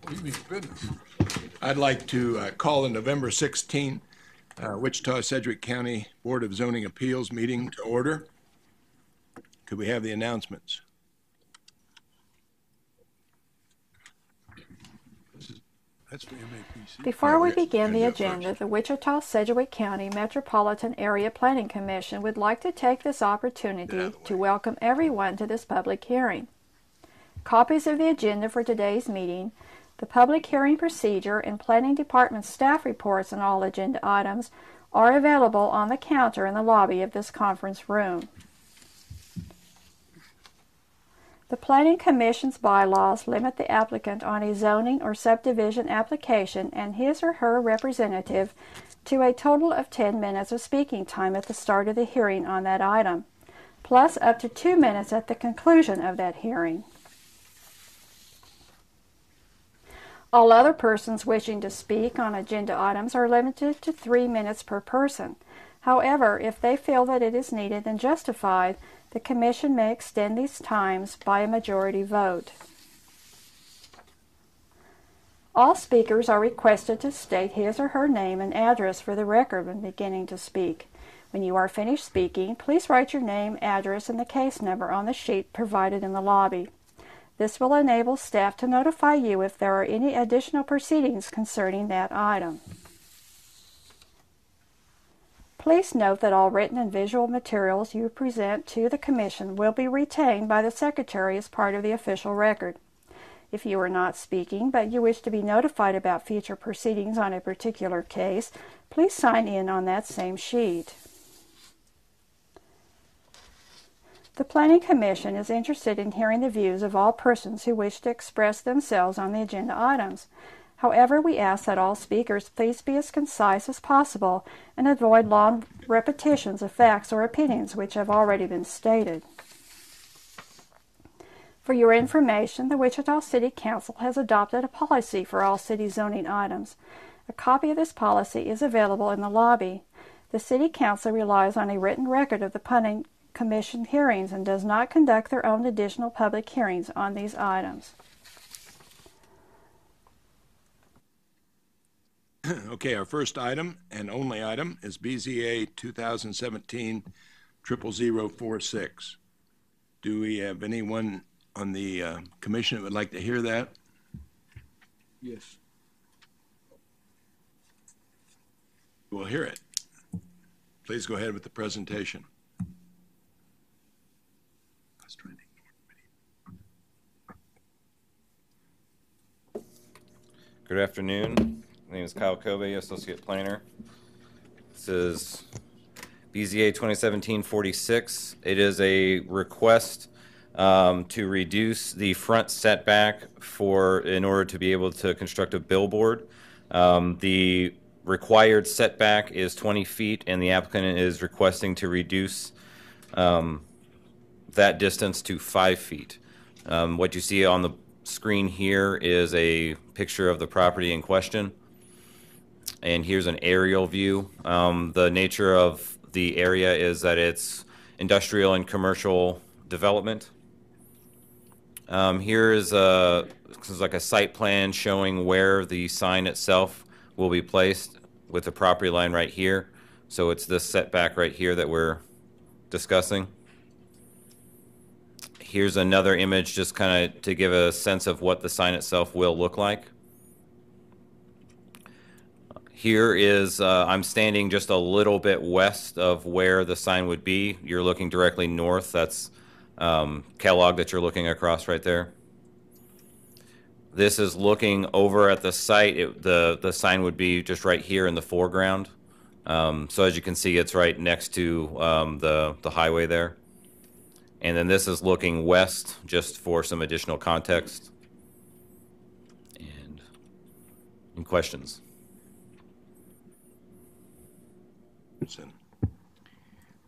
Goodness. I'd like to call the November 16 Wichita-Sedgwick County Board of Zoning Appeals meeting to order. Could we have the announcements? That's for MAPC. Before we begin the agenda, the Wichita-Sedgwick County Metropolitan Area Planning Commission would like to take this opportunity to welcome everyone to this public hearing. Copies of the agenda for today's meeting, the public hearing procedure, and Planning Department staff reports on all agenda items are available on the counter in the lobby of this conference room. The Planning Commission's bylaws limit the applicant on a zoning or subdivision application and his or her representative to a total of 10 minutes of speaking time at the start of the hearing on that item, plus up to 2 minutes at the conclusion of that hearing. All other persons wishing to speak on agenda items are limited to 3 minutes per person. However, if they feel that it is needed and justified, the Commission may extend these times by a majority vote. All speakers are requested to state his or her name and address for the record when beginning to speak. When you are finished speaking, please write your name, address, and the case number on the sheet provided in the lobby. This will enable staff to notify you if there are any additional proceedings concerning that item. Please note that all written and visual materials you present to the Commission will be retained by the Secretary as part of the official record. If you are not speaking, but you wish to be notified about future proceedings on a particular case, please sign in on that same sheet. The Planning Commission is interested in hearing the views of all persons who wish to express themselves on the agenda items. However, we ask that all speakers please be as concise as possible and avoid long repetitions of facts or opinions which have already been stated. For your information, the Wichita City Council has adopted a policy for all city zoning items. A copy of this policy is available in the lobby. The City Council relies on a written record of the Planning Commission hearings and does not conduct their own additional public hearings on these items. Okay, our first item and only item is BZA 2017-00046. Do we have anyone on the commission that would like to hear that? Yes. We'll hear it. Please go ahead with the presentation. Good afternoon. My name is Kyle Kobe, Associate Planner. This is BZA 2017-46. It is a request to reduce the front setback in order to be able to construct a billboard. The required setback is 20 feet, and the applicant is requesting to reduce that distance to 5 feet. What you see on the screen here is a picture of the property in question. And here's an aerial view. The nature of the area is that it's industrial and commercial development. Here is like a site plan showing where the sign itself will be placed with the property line right here. So it's this setback right here that we're discussing. Here's another image just kind of to give a sense of what the sign itself will look like. Here is, I'm standing just a little bit west of where the sign would be. You're looking directly north. That's Kellogg that you're looking across right there. This is looking over at the site. The sign would be just right here in the foreground. So as you can see, it's right next to the highway there. And then this is looking west, just for some additional context. And any questions?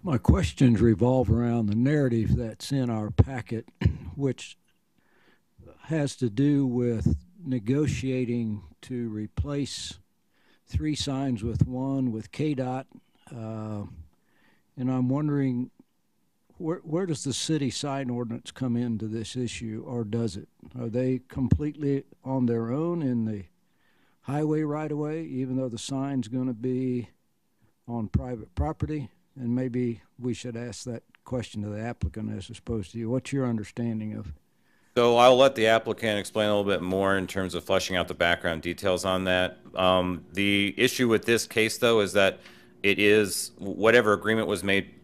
My questions revolve around the narrative that's in our packet, which has to do with negotiating to replace 3 signs with one with KDOT. And I'm wondering where does the city sign ordinance come into this issue, or does it? Are they completely on their own in the highway right away, even though the sign's going to be on private property? And maybe we should ask that question to the applicant as opposed to you. What's your understanding of? So I'll let the applicant explain a little bit more in terms of fleshing out the background details on that. The issue with this case, though, is that it is whatever agreement was made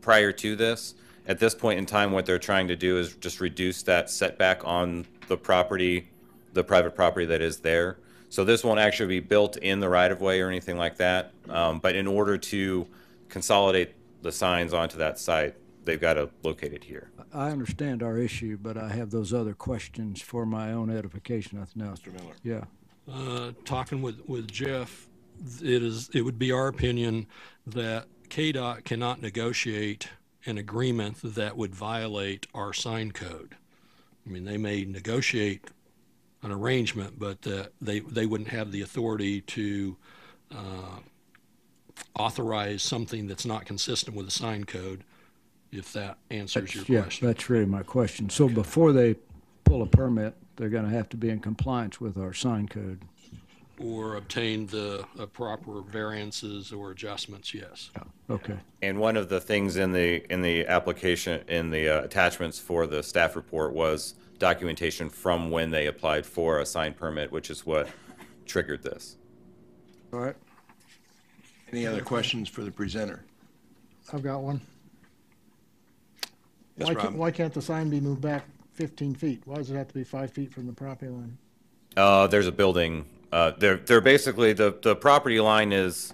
prior to this. At this point in time, what they're trying to do is just reduce that setback on the property, the private property that is there. So this won't actually be built in the right-of-way or anything like that. But in order to consolidate the signs onto that site, they've got to locate it here. I understand our issue, but I have those other questions for my own edification. Nothing else. Mr. Miller. Yeah. Talking with Jeff, it would be our opinion that KDOT cannot negotiate an agreement that would violate our sign code. I mean, they may negotiate an arrangement, but they wouldn't have the authority to authorize something that's not consistent with the sign code, if that answers your question. That's really my question. So before they pull a permit, they're going to have to be in compliance with our sign code. Or obtain the proper variances or adjustments, yes. Okay. And one of the things in the application, in the attachments for the staff report, was documentation from when they applied for a sign permit, which is what triggered this. All right. Any other questions for the presenter? I've got one. Yes, Rob. Why can't the sign be moved back 15 feet? Why does it have to be 5 feet from the property line? There's a building. They're basically, the property line is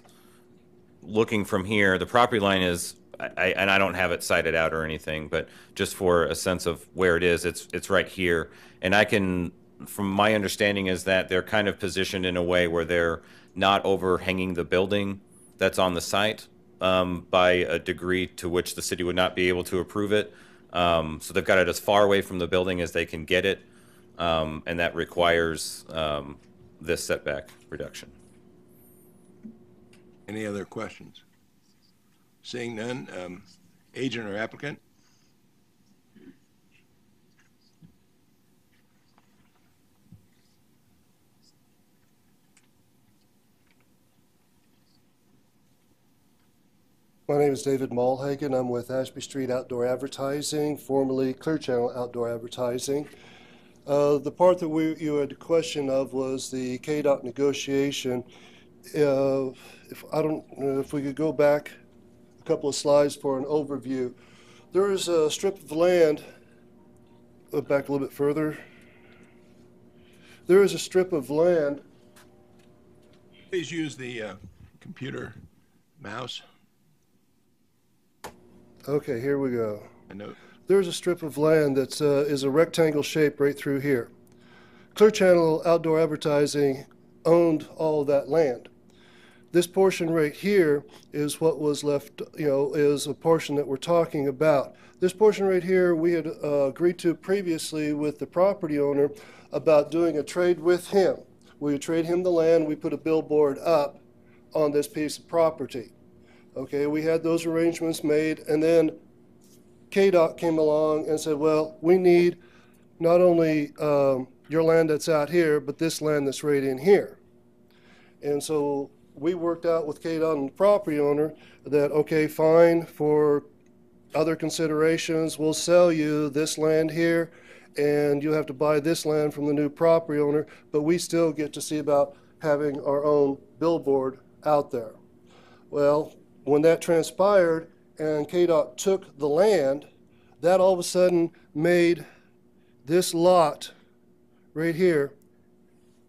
looking from here. The property line is, and I don't have it cited out or anything, but just for a sense of where it is, it's right here. And I can, from my understanding, is that they're kind of positioned in a way where they're not overhanging the building that's on the site by a degree to which the city would not be able to approve it. So they've got it as far away from the building as they can get it, and that requires this setback reduction. Any other questions? Seeing none, agent or applicant? My name is David Malhagen. I'm with Ashby Street Outdoor Advertising, formerly Clear Channel Outdoor Advertising. The part that you had a question of was the KDOT negotiation. If we could go back a couple of slides for an overview. There is a strip of land, back a little bit further. There is a strip of land. Please use the computer mouse. Okay, here we go. I know. There's a strip of land that is a rectangle shape right through here. Clear Channel Outdoor Advertising owned all of that land. This portion right here is what was left, is a portion that we're talking about. This portion right here, we had agreed to previously with the property owner about doing a trade with him. We would trade him the land, we put a billboard up on this piece of property. Okay, we had those arrangements made, and then KDOT came along and said, well, we need not only your land that's out here, but this land that's right in here. And so we worked out with KDOT and the property owner that, okay, fine, for other considerations, we'll sell you this land here, and you'll have to buy this land from the new property owner, but we still get to see about having our own billboard out there. Well, when that transpired and KDOT took the land, that all of a sudden made this lot right here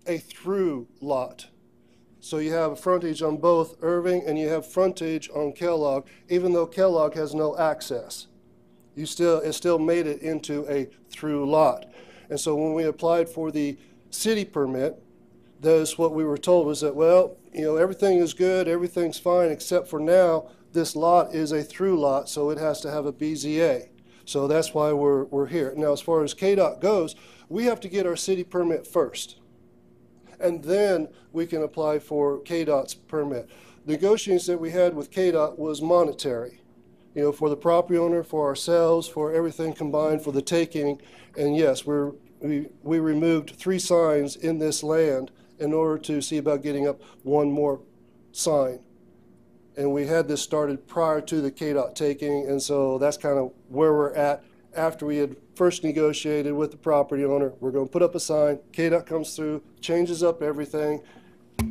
a through lot. So you have a frontage on both Irving and you have frontage on Kellogg, even though Kellogg has no access. It still made it into a through lot. And so when we applied for the city permit, that's what we were told was that, well, everything is good, everything's fine, except for now, this lot is a through lot, so it has to have a BZA. So that's why we're here. Now, as far as KDOT goes, we have to get our city permit first. And then we can apply for KDOT's permit. The negotiations that we had with KDOT was monetary. you know, for the property owner, for ourselves, for everything combined for the taking. And yes, we removed 3 signs in this land in order to see about getting up one more sign. And we had this started prior to the KDOT taking, and so that's kind of where we're at after we had first negotiated with the property owner. We're going to put up a sign, KDOT comes through, changes up everything,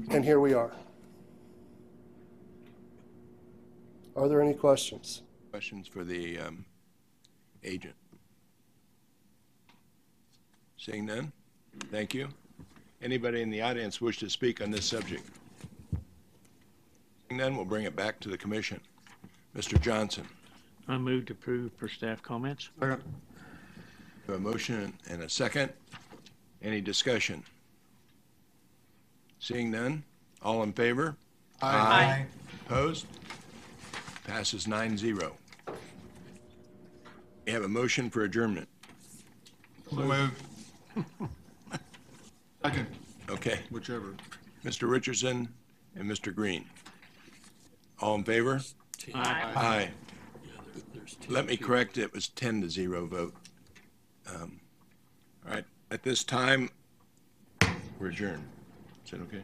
and here we are. Are there any questions? Questions for the agent? Seeing none, thank you. Anybody in the audience wish to speak on this subject? Seeing none, we'll bring it back to the commission. Mr. Johnson. I move to approve per staff comments. We have a motion and a second. Any discussion? Seeing none, all in favor? Aye. Opposed? Passes 9-0. We have a motion for adjournment. So moved. Second, Okay, whichever. Mr. Richardson and Mr. Green. All in favor? Aye. Aye. There's Let me correct, it was 10-0 vote. All right, at this time, we're adjourned. Is that okay?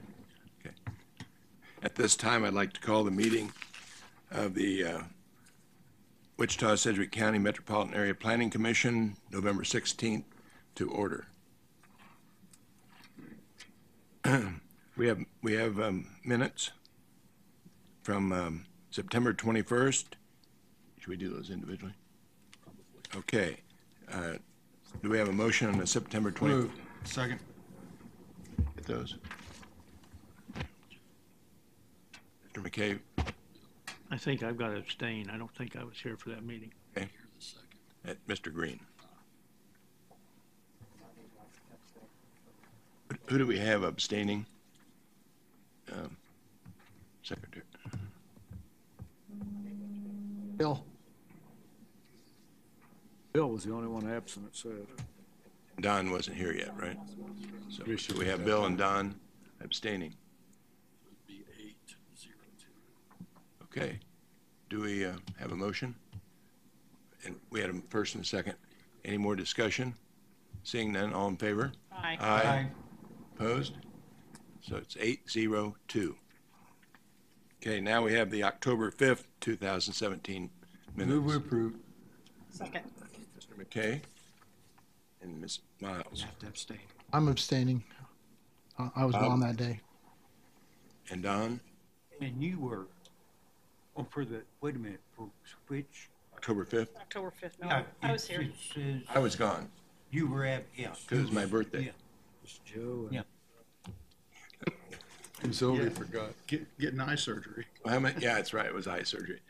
Okay. At this time, I'd like to call the meeting of the Wichita-Sedgwick County Metropolitan Area Planning Commission, November 16th, to order. We have minutes from September 21st. Should we do those individually? Okay. Do we have a motion on the September 20th? Moved. Second. Get those. Mr. McKay, I think I've got to abstain. I don't think I was here for that meeting. okay. Mr. Green. Who do we have abstaining? Secretary. Bill? Bill was the only one absent, it said. Don wasn't here yet, right? So we have Bill and Don abstaining. be 8-0-2. Okay. Do we have a motion? And we had a first and a second. Any more discussion? Seeing none, all in favor? Aye. Aye. Opposed? So it's 8-0-2. Okay, now we have the October 5th, 2017 minutes. Move we approve. Second. Mr. McKay and Ms. Miles Have to abstain. I'm abstaining. I was gone that day. and Don, And you were, oh, for the, wait a minute, for which? October 5th. October 5th. No, I was here. It says I was gone you were at, yes. because it was my birthday. Yeah. It's Joe. Yeah. And Sylvia forgot. Getting eye surgery. Well, how many? Yeah, that's right. It was eye surgery.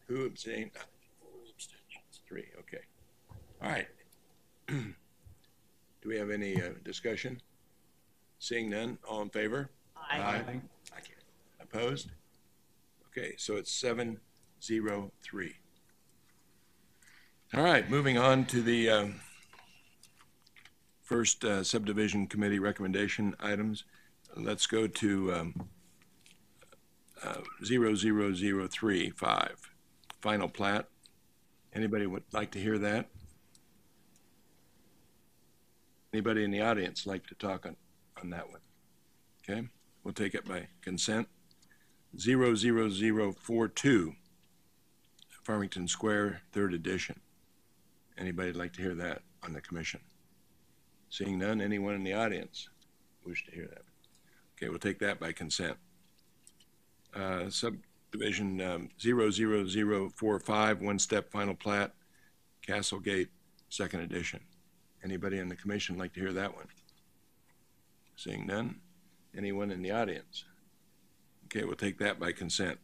Who abstained? 3. Okay. All right. Do we have any discussion? Seeing none, all in favor? Aye. Opposed? Okay, so it's 7-0-3. All right, moving on to the first subdivision committee recommendation items. Let's go to 00035, final plat. Anybody would like to hear that? Anybody in the audience like to talk on that one? Okay, we'll take it by consent. 00042, Farmington Square, 3rd edition. Anybody like to hear that on the commission? Seeing none, anyone in the audience wish to hear that? Okay, we'll take that by consent. Subdivision 00045, one-step final plat, Castlegate, 2nd edition. Anybody in the commission like to hear that one? Seeing none, anyone in the audience? Okay, we'll take that by consent.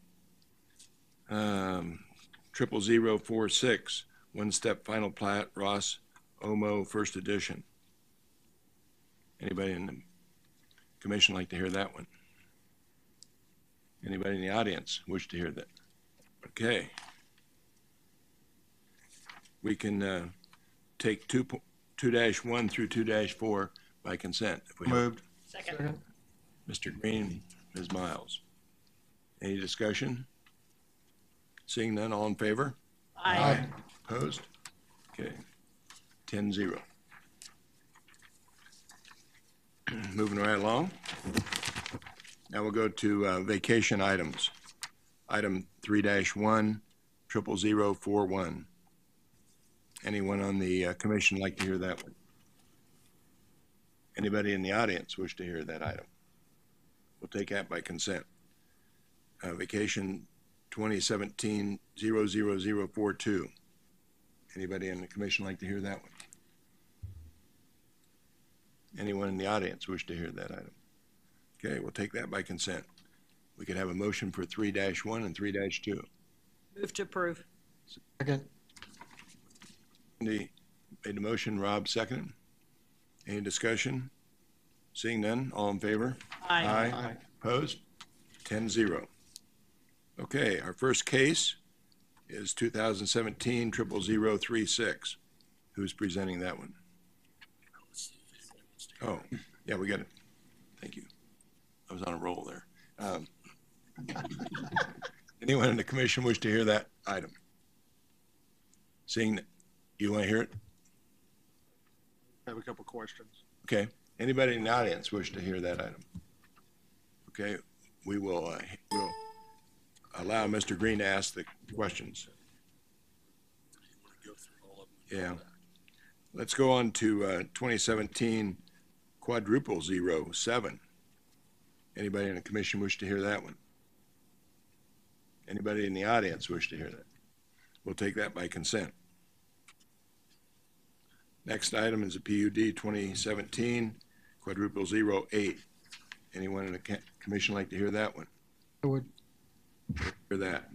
00046, one-step final plat, Ross, Omo, 1st edition. Anybody in the commission like to hear that one? Anybody in the audience wish to hear that? Okay. We can take 2-1 through 2-4 by consent. If we Moved. Second. Mr. Green, Ms. Miles. Any discussion? Seeing none, all in favor? Aye. Opposed? Okay, 10-0. Moving right along. Now we'll go to vacation items. Item 3-1, 00041. Anyone on the commission like to hear that one? Anybody in the audience wish to hear that item? We'll take that by consent. Vacation 2017-00042. Anybody in the commission like to hear that one? Anyone in the audience wish to hear that item? Okay, we'll take that by consent. We could have a motion for 3-1 and 3-2. Move to approve. Second. Andy made the motion, Rob seconded. Any discussion? Seeing none, all in favor? Aye. Opposed? 10-0. Okay, our first case is 2017-00036. Who's presenting that one? Oh, yeah, we got it. Thank you. I was on a roll there. Anyone in the commission wish to hear that item? Seeing that, you want to hear it? I have a couple questions. Okay. Anybody in the audience wish to hear that item? Okay, we will we'll allow Mr. Green to ask the questions. Yeah. Let's go on to 2017 quadruple 07. Anybody in the commission wish to hear that one? Anybody in the audience wish to hear that? We'll take that by consent. Next item is a PUD 2017 quadruple 08. Anyone in the commission like to hear that one? I would. Hear that.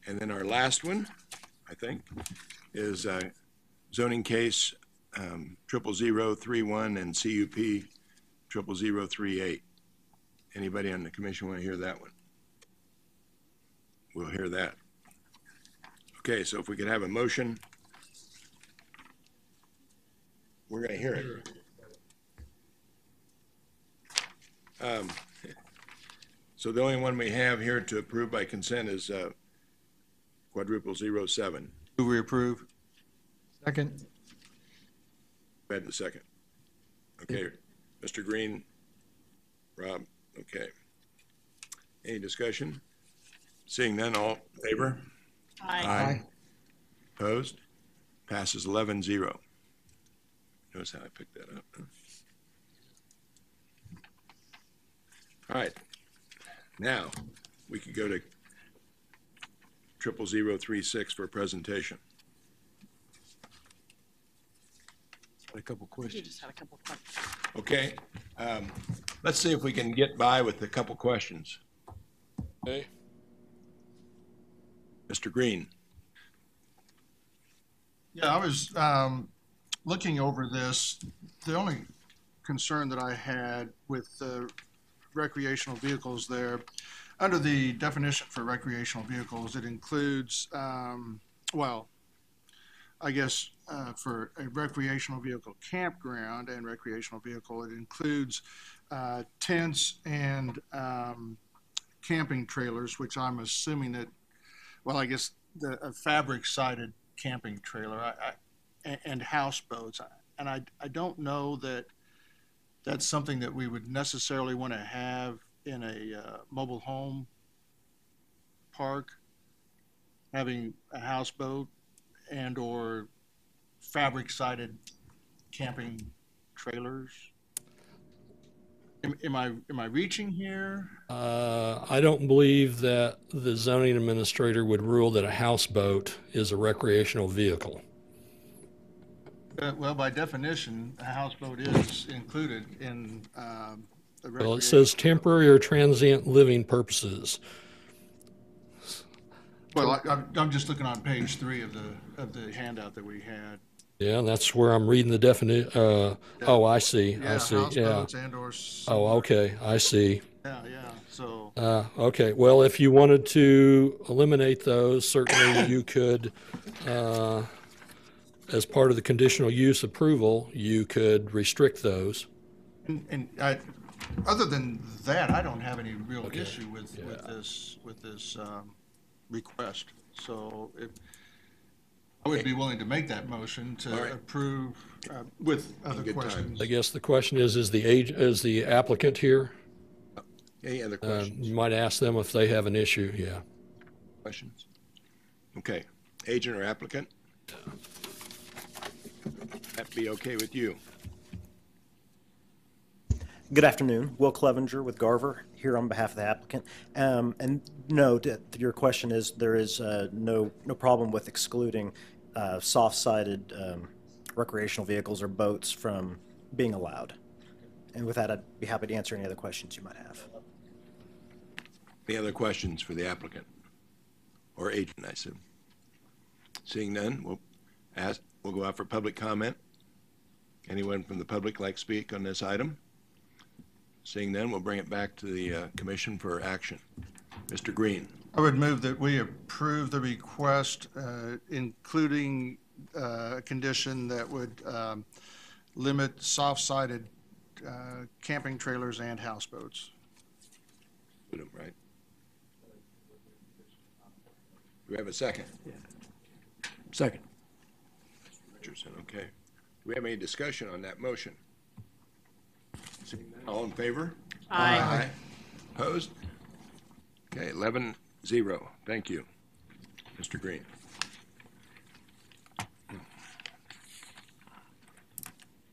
And then our last one, I think, is zoning case 00031 and CUP 00038. Anybody on the commission want to hear that one? We'll hear that. Okay, so if we could have a motion, we're going to hear it. So the only one we have here to approve by consent is quadruple 07. Move we approve. Second. Go ahead in a second. Okay, Mr. Green, Rob, okay. Any discussion? Seeing none, all in favor? Aye. Opposed? Passes 11-0. Notice how I picked that up. Huh? All right. Now, we could go to 00036 for a presentation. A couple You questions. just had a couple of questions. Okay. Let's see if we can get by with a couple questions. Okay. Mr. Green. Yeah, I was looking over this. The only concern that I had with recreational vehicles there, under the definition for recreational vehicles, it includes, well, I guess for a recreational vehicle campground and recreational vehicle, it includes tents and camping trailers, which I'm assuming that, well, I guess a fabric-sided camping trailer and houseboats. And I don't know that that's something that we would necessarily want to have in a mobile home park, having a houseboat and or fabric-sided camping trailers. Am I reaching here? I don't believe that the zoning administrator would rule that a houseboat is a recreational vehicle. Well, by definition, a houseboat is included in the recreation. Well, it says temporary or transient living purposes. Well, I'm just looking on page 3 of the handout that we had. Yeah, that's where I'm reading the definition. Oh, I see. Yeah, I see. Yeah. houseboats and or. Oh, okay. I see. Yeah, so. Okay. Well, if you wanted to eliminate those, certainly you could, as part of the conditional use approval, you could restrict those. And Other than that, I don't have any real Okay. issue with this request. So if, I would be willing to make that motion All to right. approve with other Good time. questions. I guess the question is the applicant here? Any other questions? You might ask them if they have an issue, yeah. Questions? Okay. Agent or applicant? That be okay with you? Good afternoon. Will Clevenger with Garver, here on behalf of the applicant. And no, your question is, there is no problem with excluding soft-sided recreational vehicles or boats from being allowed. And with that, I'd be happy to answer any other questions you might have. Any other questions for the applicant? Or agent, I assume? Seeing none, we'll go out for public comment. Anyone from the public like to speak on this item? Seeing none, we'll bring it back to the commission for action. Mr. Green. I would move that we approve the request, including a condition that would limit soft-sided camping trailers and houseboats. Put 'em, right? Do we have a second? Second. Richardson, okay. Do we have any discussion on that motion? Seeing none, all in favor? Aye. Opposed? Okay, 11-0. Thank you, Mr. Green.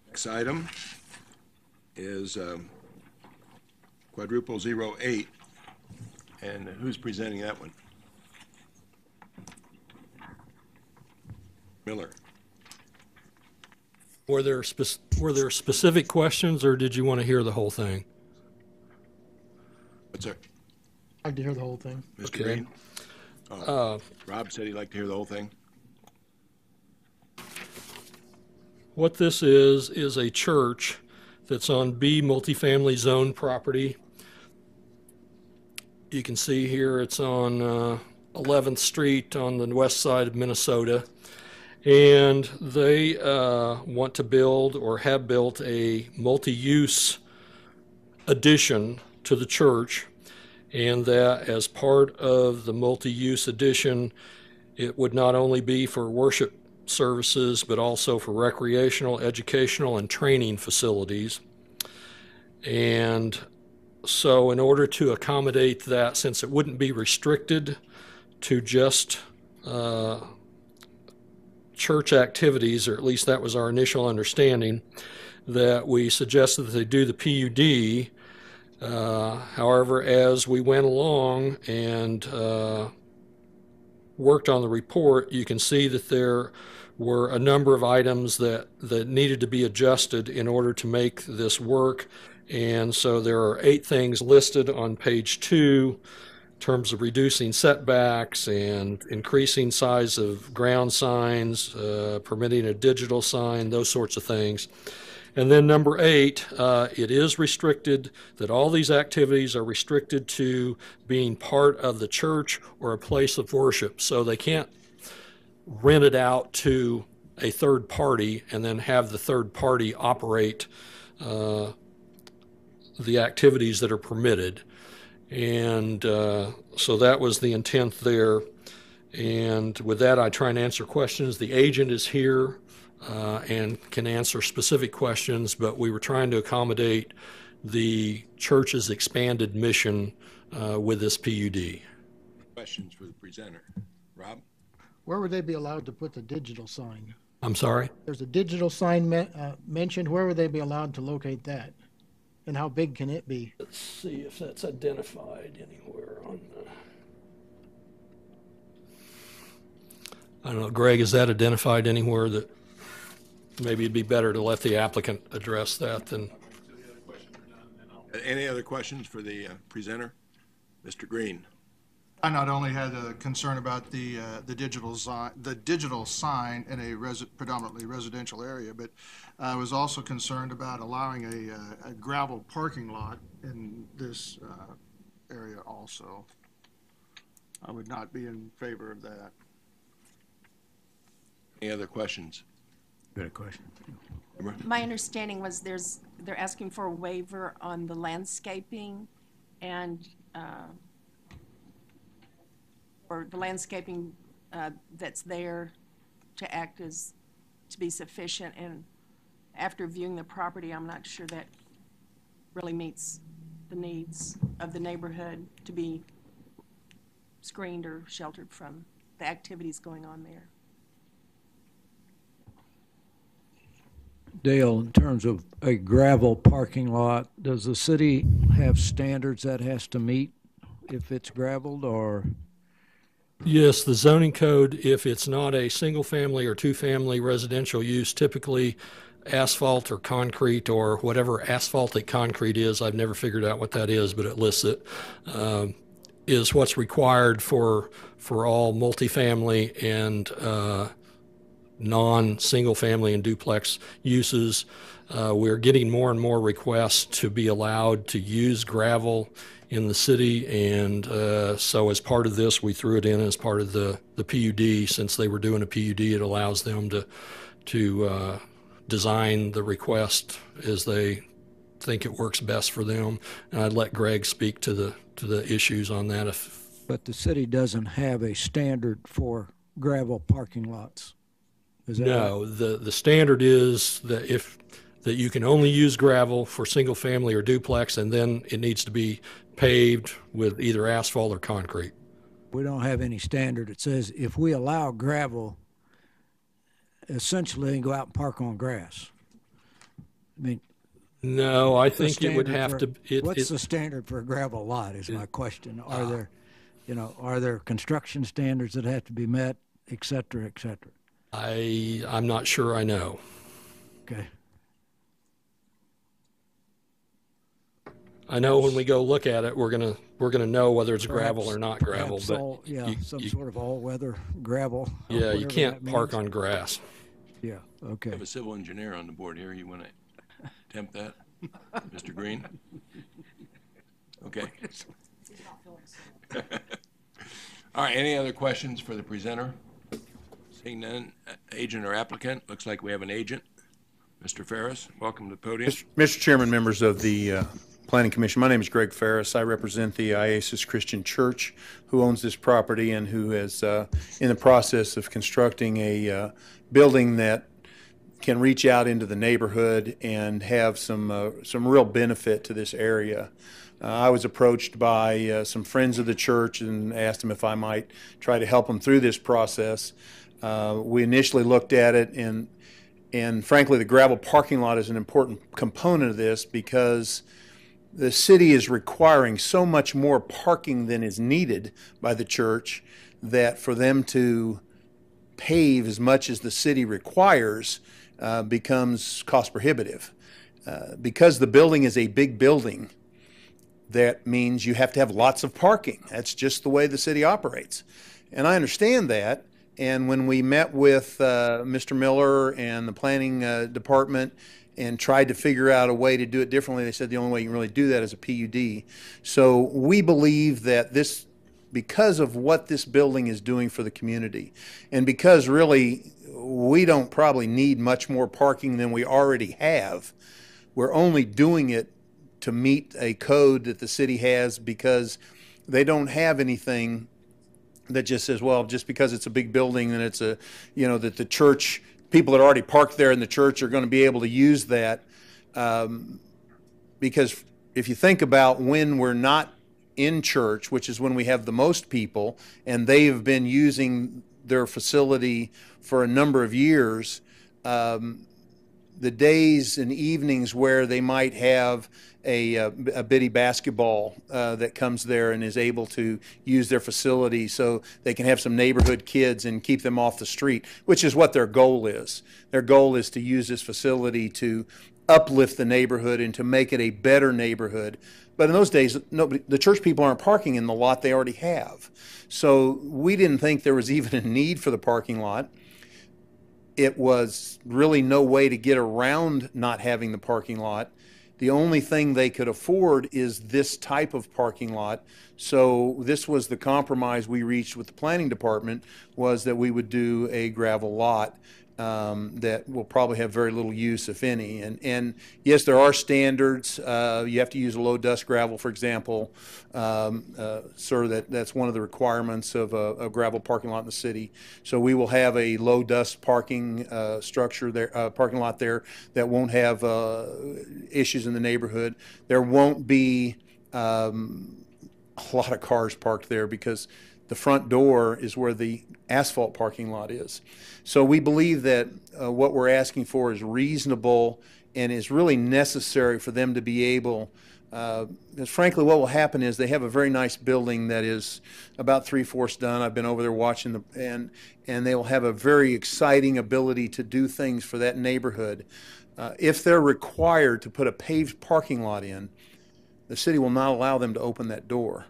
Next item is quadruple 08. And who's presenting that one? Miller. Were there specific questions, or did you want to hear the whole thing? What's that, I'd like to hear the whole thing. Mr. Okay. Green? Rob said he'd like to hear the whole thing. What this is a church that's on B multifamily zone property. You can see here it's on 11th Street on the west side of Minnesota. And they want to build or have built a multi-use addition to the church, and that as part of the multi-use addition, it would not only be for worship services, but also for recreational, educational, and training facilities. And so in order to accommodate that, since it wouldn't be restricted to just church activities, or at least that was our initial understanding, that we suggested that they do the PUD. However, as we went along and worked on the report, you can see that there were a number of items that needed to be adjusted in order to make this work. And so there are 8 things listed on page 2. In terms of reducing setbacks and increasing size of ground signs, permitting a digital sign, those sorts of things. And then number 8, it is restricted, that all these activities are restricted to being part of the church or a place of worship. So they can't rent it out to a third party and then have the third party operate the activities that are permitted. And so that was the intent there. And with that, I try and answer questions. The agent is here and can answer specific questions, but we were trying to accommodate the church's expanded mission with this PUD. Questions for the presenter. Rob? Where would they be allowed to put the digital sign? I'm sorry? There's a digital sign mentioned. Where would they be allowed to locate that? And how big can it be? Let's see if that's identified anywhere on the... I don't know, Greg, is that identified anywhere that maybe it'd be better to let the applicant address that than... Any other questions for the presenter? Mr. Green? I not only had a concern about the digital sign in a predominantly residential area, but I was also concerned about allowing a gravel parking lot in this area also. I would not be in favor of that. Any other questions? Got a question? My understanding was they're asking for a waiver on the landscaping and, or the landscaping that's there to act as, to be sufficient. And after viewing the property, I'm not sure that really meets the needs of the neighborhood to be screened or sheltered from the activities going on there. Dale, in terms of a gravel parking lot, does the city have standards that has to meet if it's gravelled, or? Yes, the zoning code, if it's not a single-family or two-family residential use, typically asphalt or concrete or whatever asphaltic concrete is, I've never figured out what that is, but it lists it, is what's required for all multifamily and non-single family and duplex uses. We're getting more and more requests to be allowed to use gravel in the city, and so as part of this, we threw it in as part of the PUD. Since they were doing a PUD, it allows them to design the request as they think it works best for them. And I'd let Greg speak to the issues on that. But the city doesn't have a standard for gravel parking lots. No, the standard is that you can only use gravel for single family or duplex, and then it needs to be paved with either asphalt or concrete. We don't have any standard. It says if we allow gravel, essentially they can go out and park on grass. I mean, no, I think it would have to. What's the standard for a gravel lot is my question. Are there construction standards that have to be met, et cetera, et cetera? I'm not sure I know. Okay. I know when we go look at it, we're gonna know whether it's gravel or not gravel. But some sort of all-weather gravel. Yeah, you can't park on grass. Yeah. Okay. We have a civil engineer on the board here. You want to attempt that, Mr. Green? Okay. All right. Any other questions for the presenter? Seeing none, agent or applicant? Looks like we have an agent. Mr. Ferris, welcome to the podium. Mr. Chairman, members of the Planning Commission, my name is Greg Ferris. I represent the Iasis Christian Church, who owns this property and who is in the process of constructing a building that can reach out into the neighborhood and have some real benefit to this area. I was approached by some friends of the church and asked them if I might try to help them through this process. We initially looked at it, and frankly, the gravel parking lot is an important component of this because the city is requiring so much more parking than is needed by the church that for them to pave as much as the city requires becomes cost prohibitive. Because the building is a big building, that means you have to have lots of parking. That's just the way the city operates. And I understand that. And when we met with Mr. Miller and the planning department and tried to figure out a way to do it differently, they said the only way you can really do that is a PUD. So we believe that this, because of what this building is doing for the community, and because really we don't probably need much more parking than we already have, we're only doing it to meet a code that the city has because they don't have anything that just says, well, just because it's a big building and it's that the church, people that already parked there in the church are going to be able to use that. Because if you think about when we're not in church, which is when we have the most people, and they have been using their facility for a number of years, the days and evenings where they might have a bitty basketball that comes there and is able to use their facility so they can have some neighborhood kids and keep them off the street, which is what their goal is. Their goal is to use this facility to uplift the neighborhood and to make it a better neighborhood. But in those days, the church people aren't parking in the lot they already have. So we didn't think there was even a need for the parking lot. It was really no way to get around not having the parking lot. The only thing they could afford is this type of parking lot. So this was the compromise we reached with the planning department, was that we would do a gravel lot. that will probably have very little use, if any. And yes, there are standards. You have to use a low dust gravel, for example. That's one of the requirements of a gravel parking lot in the city. So we will have a low dust parking structure there, parking lot there that won't have issues in the neighborhood. There won't be a lot of cars parked there because the front door is where the asphalt parking lot is. So we believe that what we're asking for is reasonable and is really necessary for them to be able, because frankly what will happen is they have a very nice building that is about 3/4 done. I've been over there watching and they will have a very exciting ability to do things for that neighborhood. If they're required to put a paved parking lot in, the city will not allow them to open that door.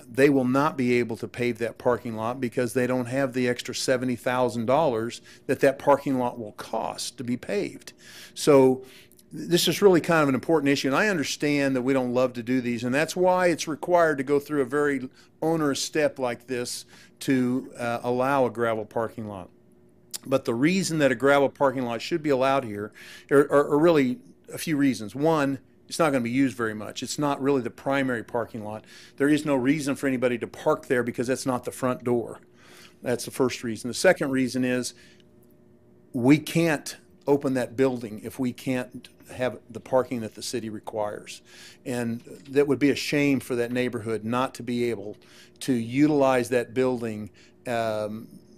They will not be able to pave that parking lot because they don't have the extra $70,000 that parking lot will cost to be paved. So this is really kind of an important issue, and I understand that we don't love to do these, and that's why it's required to go through a very onerous step like this to allow a gravel parking lot. But the reason that a gravel parking lot should be allowed here are really a few reasons. One, it's not going to be used very much. It's not really the primary parking lot. There is no reason for anybody to park there because that's not the front door. That's the first reason. The second reason is we can't open that building if we can't have the parking that the city requires. And that would be a shame for that neighborhood not to be able to utilize that building.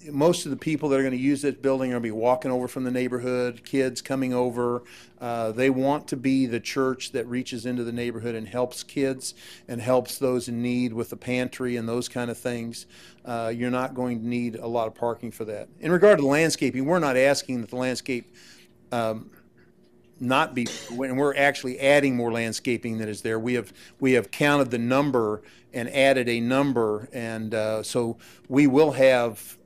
Most of the people that are going to use this building are going to be walking over from the neighborhood, kids coming over. They want to be the church that reaches into the neighborhood and helps kids and helps those in need with the pantry and those kind of things. You're not going to need a lot of parking for that. In regard to the landscaping, we're not asking that the landscape not be, when we're actually adding more landscaping that is there. We have counted the number and added a number, and so we will have.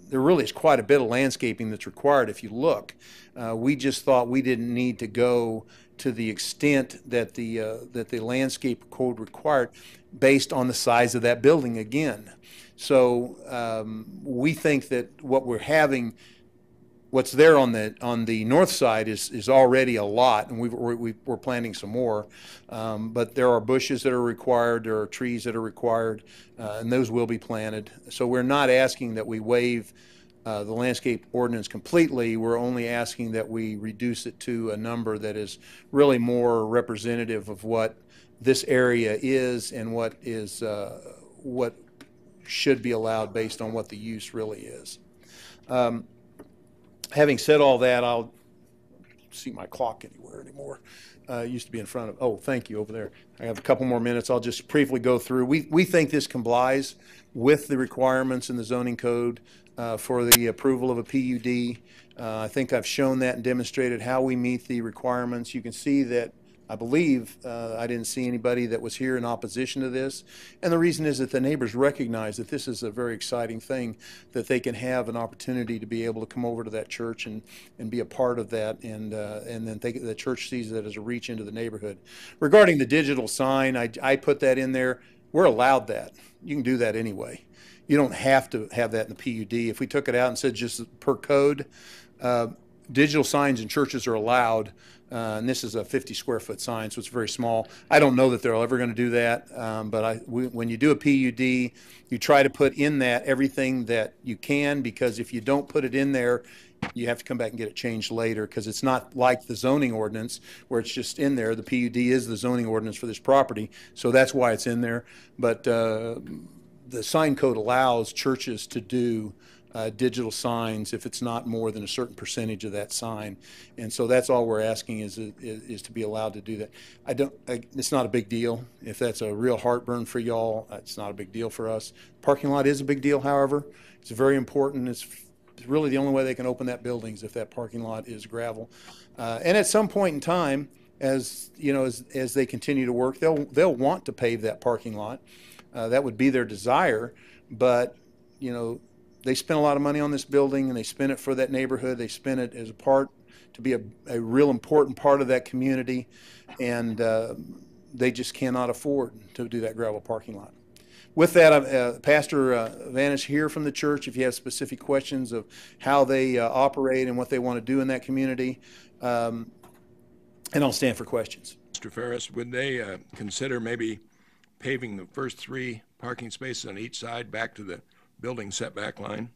There really is quite a bit of landscaping that's required if you look. We just thought we didn't need to go to the extent that the landscape code required based on the size of that building again. So we think that what's there on the north side is already a lot, and we're planting some more. But there are bushes that are required, there are trees that are required, and those will be planted. So we're not asking that we waive the landscape ordinance completely. We're only asking that we reduce it to a number that is really more representative of what this area is and what should be allowed based on what the use really is. Having said all that, I'll see my clock anywhere anymore. It used to be in front of, oh, thank you, over there. I have a couple more minutes. I'll just briefly go through. We think this complies with the requirements in the zoning code for the approval of a PUD. I think I've shown that and demonstrated how we meet the requirements. You can see that I believe I didn't see anybody that was here in opposition to this. And the reason is that the neighbors recognize that this is a very exciting thing, that they can have an opportunity to be able to come over to that church and be a part of that, and then the church sees that as a reach into the neighborhood. Regarding the digital sign, I put that in there. We're allowed that. You can do that anyway. You don't have to have that in the PUD. If we took it out and said just per code, digital signs in churches are allowed. And this is a 50 square foot sign, so it's very small. I don't know that they're ever going to do that, but when you do a PUD, you try to put in that everything that you can, because if you don't put it in there, you have to come back and get it changed later, because it's not like the zoning ordinance where it's just in there. The PUD is the zoning ordinance for this property, so that's why it's in there. But the sign code allows churches to do digital signs if it's not more than a certain percentage of that sign, and so that's all we're asking is to be allowed to do that. It's not a big deal. If that's a real heartburn for y'all, it's not a big deal for us. Parking lot is a big deal, however. It's very important. It's really the only way they can open that building is if that parking lot is gravel. And at some point in time, as you know, as they continue to work, they'll want to pave that parking lot. That would be their desire, but you know, they spent a lot of money on this building, and they spent it for that neighborhood. They spent it as a part to be a real important part of that community, and they just cannot afford to do that gravel parking lot. With that, Pastor Vanish here from the church, if you have specific questions of how they operate and what they want to do in that community, and I'll stand for questions. Mr. Ferris, would they consider maybe paving the first 3 parking spaces on each side back to the building setback line,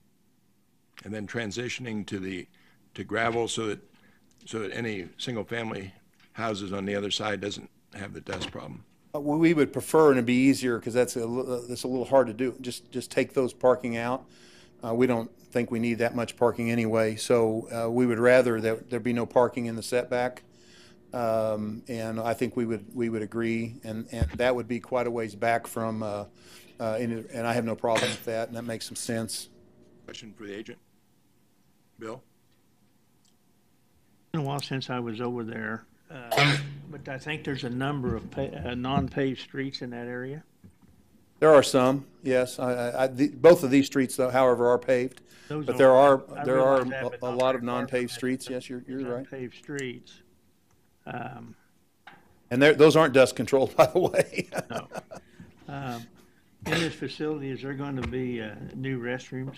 and then transitioning to gravel so that any single-family houses on the other side doesn't have the dust problem? We would prefer, and it'd be easier because that's a little hard to do. Just take those parking out. We don't think we need that much parking anyway, so we would rather that there be no parking in the setback. And I think we would agree, and that would be quite a ways back from, and I have no problem with that, and that makes some sense. Question for the agent, Bill. It's been a while since I was over there, but I think there's a number of non-paved streets in that area. There are some, yes. Both of these streets, though, however, are paved, but there are a lot of non-paved streets. Yes, you're right. Non-paved streets. And those aren't dust controlled, by the way. No. In this facility, is there going to be new restrooms?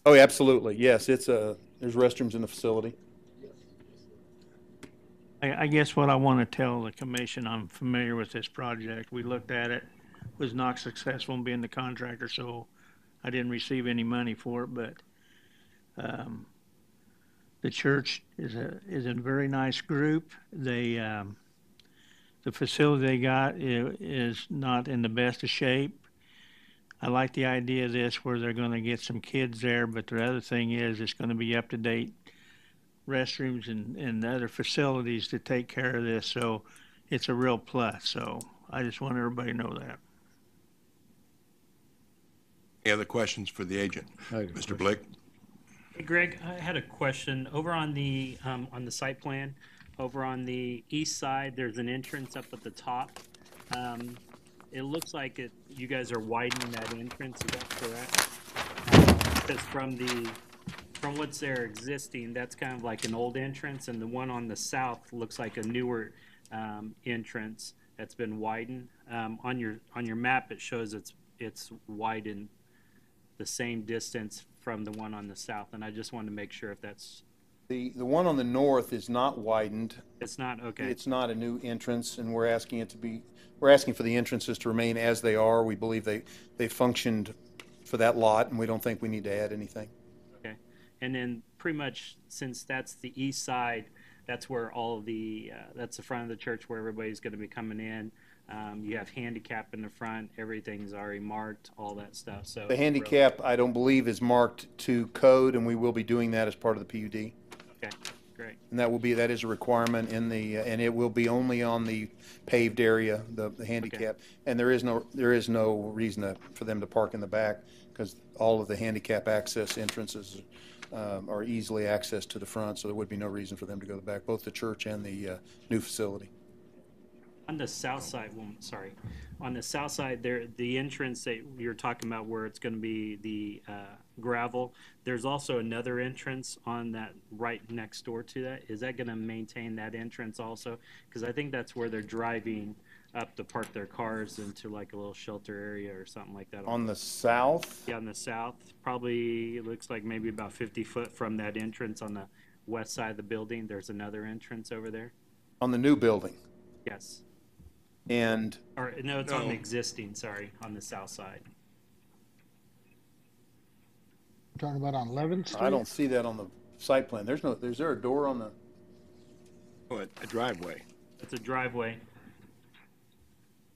Oh, absolutely. Yes, there's restrooms in the facility. I guess what I want to tell the commission, I'm familiar with this project. We looked at it, was not successful in being the contractor, so I didn't receive any money for it. But the church is a very nice group. The facility they got is not in the best of shape. I like the idea of this where they're going to get some kids there, but the other thing is it's going to be up to date restrooms and other facilities to take care of this, so it's a real plus. So I just want everybody to know that. Any other questions for the agent? Mr. Blake? Hey, Greg, I had a question. Over on the site plan, over on the east side, there's an entrance up at the top. It looks like you guys are widening that entrance. Is that correct? Because from what's there existing, that's kind of like an old entrance, and the one on the south looks like a newer entrance that's been widened. On your map, it shows it's widened the same distance from the one on the south, and I just wanted to make sure if that's the one on the north is not widened. It's not, okay. It's not a new entrance, and we're asking for the entrances to remain as they are. We believe they functioned for that lot, and we don't think we need to add anything. Okay, and then pretty much since that's the east side, that's where all of that's the front of the church where everybody's going to be coming in. You have handicap in the front. Everything's already marked, all that stuff. So the handicap, I don't believe, is marked to code, and we will be doing that as part of the PUD. Okay, great. And that is a requirement and it will be only on the paved area, the handicap. Okay. And there is no reason for them to park in the back because all of the handicap access entrances are easily accessed to the front, so there would be no reason for them to go to the back, both the church and the new facility. On the south side, on the south side, there the entrance that you're talking about where it's going to be the gravel, there's also another entrance on that right next door to that. Is that going to maintain that entrance also? Because I think that's where they're driving up to park their cars into like a little shelter area or something like that. On the south? Yeah, on the south. Probably it looks like maybe about 50 foot from that entrance on the west side of the building. There's another entrance over there. On the new building? Yes. And or no, it's on the existing. Sorry, on the south side. You're talking about on 11th Street? I don't see that on the site plan. Is there a door on the? Oh, a driveway. It's a driveway.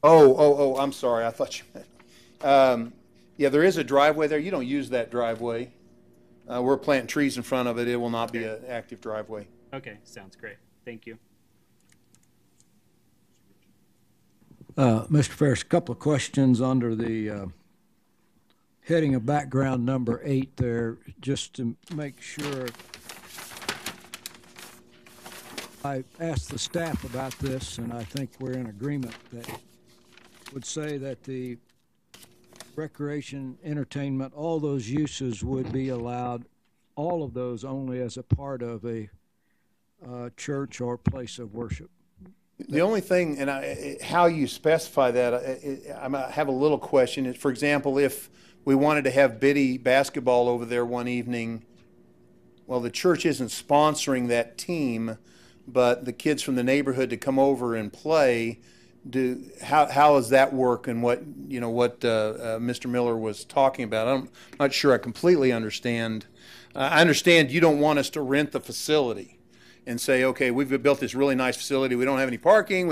Oh! I'm sorry. I thought you meant. Yeah, there is a driveway there. You don't use that driveway. We're planting trees in front of it. It will not be an active driveway. Okay, sounds great. Thank you. Mr. Ferris, a couple of questions under the heading of background number 8 there, just to make sure. I asked the staff about this, and I think we're in agreement that would say that the recreation, entertainment, all those uses would be allowed, all of those only as a part of a church or place of worship. The only thing, and how you specify that, I have a little question. For example, if we wanted to have biddy basketball over there one evening, well, the church isn't sponsoring that team, but the kids from the neighborhood to come over and play. How does that work? And what Mr. Miller was talking about, I'm not sure I completely understand. I understand you don't want us to rent the facility and say, okay, we've built this really nice facility. We don't have any parking.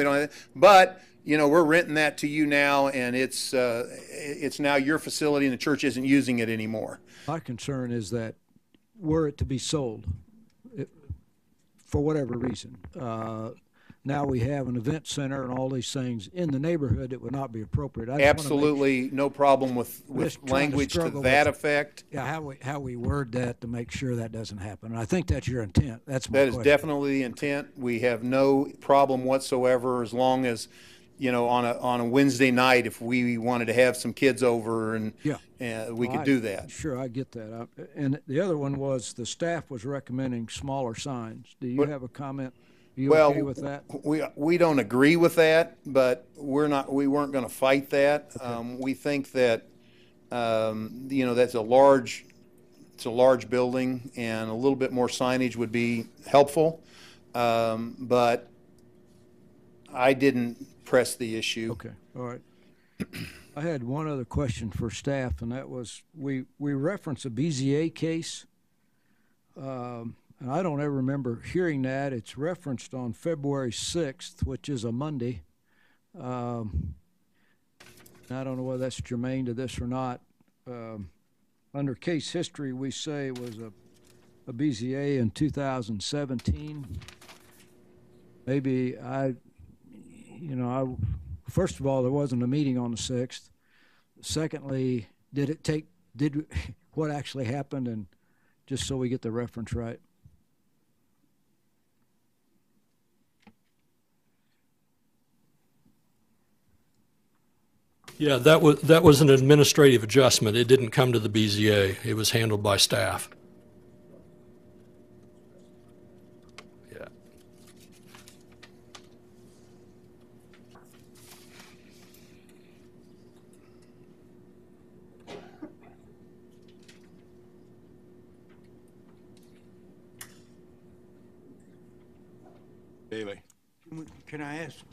But we're renting that to you now, and it's now your facility, and the church isn't using it anymore. My concern is that were it to be sold, for whatever reason, now we have an event center and all these things in the neighborhood, it would not be appropriate. Absolutely no problem with language to that effect. Yeah, how we word that to make sure that doesn't happen. And I think that's your intent. That's my That question. is definitely the intent. We have no problem whatsoever, as long as, on a Wednesday night, if we wanted to have some kids over and we could do that. Sure, I get that. And the other one was the staff was recommending smaller signs. Do you have a comment? Are you okay with that? We don't agree with that, but we weren't going to fight that. Okay. We think that that's a large building, and a little bit more signage would be helpful. But I didn't press the issue. Okay, all right. I had one other question for staff, and that was we reference a BZA case. And I don't ever remember hearing that. It's referenced on February 6th, which is a Monday. I don't know whether that's germane to this or not. Under case history, we say it was a BZA in 2017. Maybe first of all, there wasn't a meeting on the 6th. Secondly, what actually happened, and just so we get the reference right. Yeah, that was an administrative adjustment. It didn't come to the BZA. It was handled by staff. Yeah. Bailey. Can I ask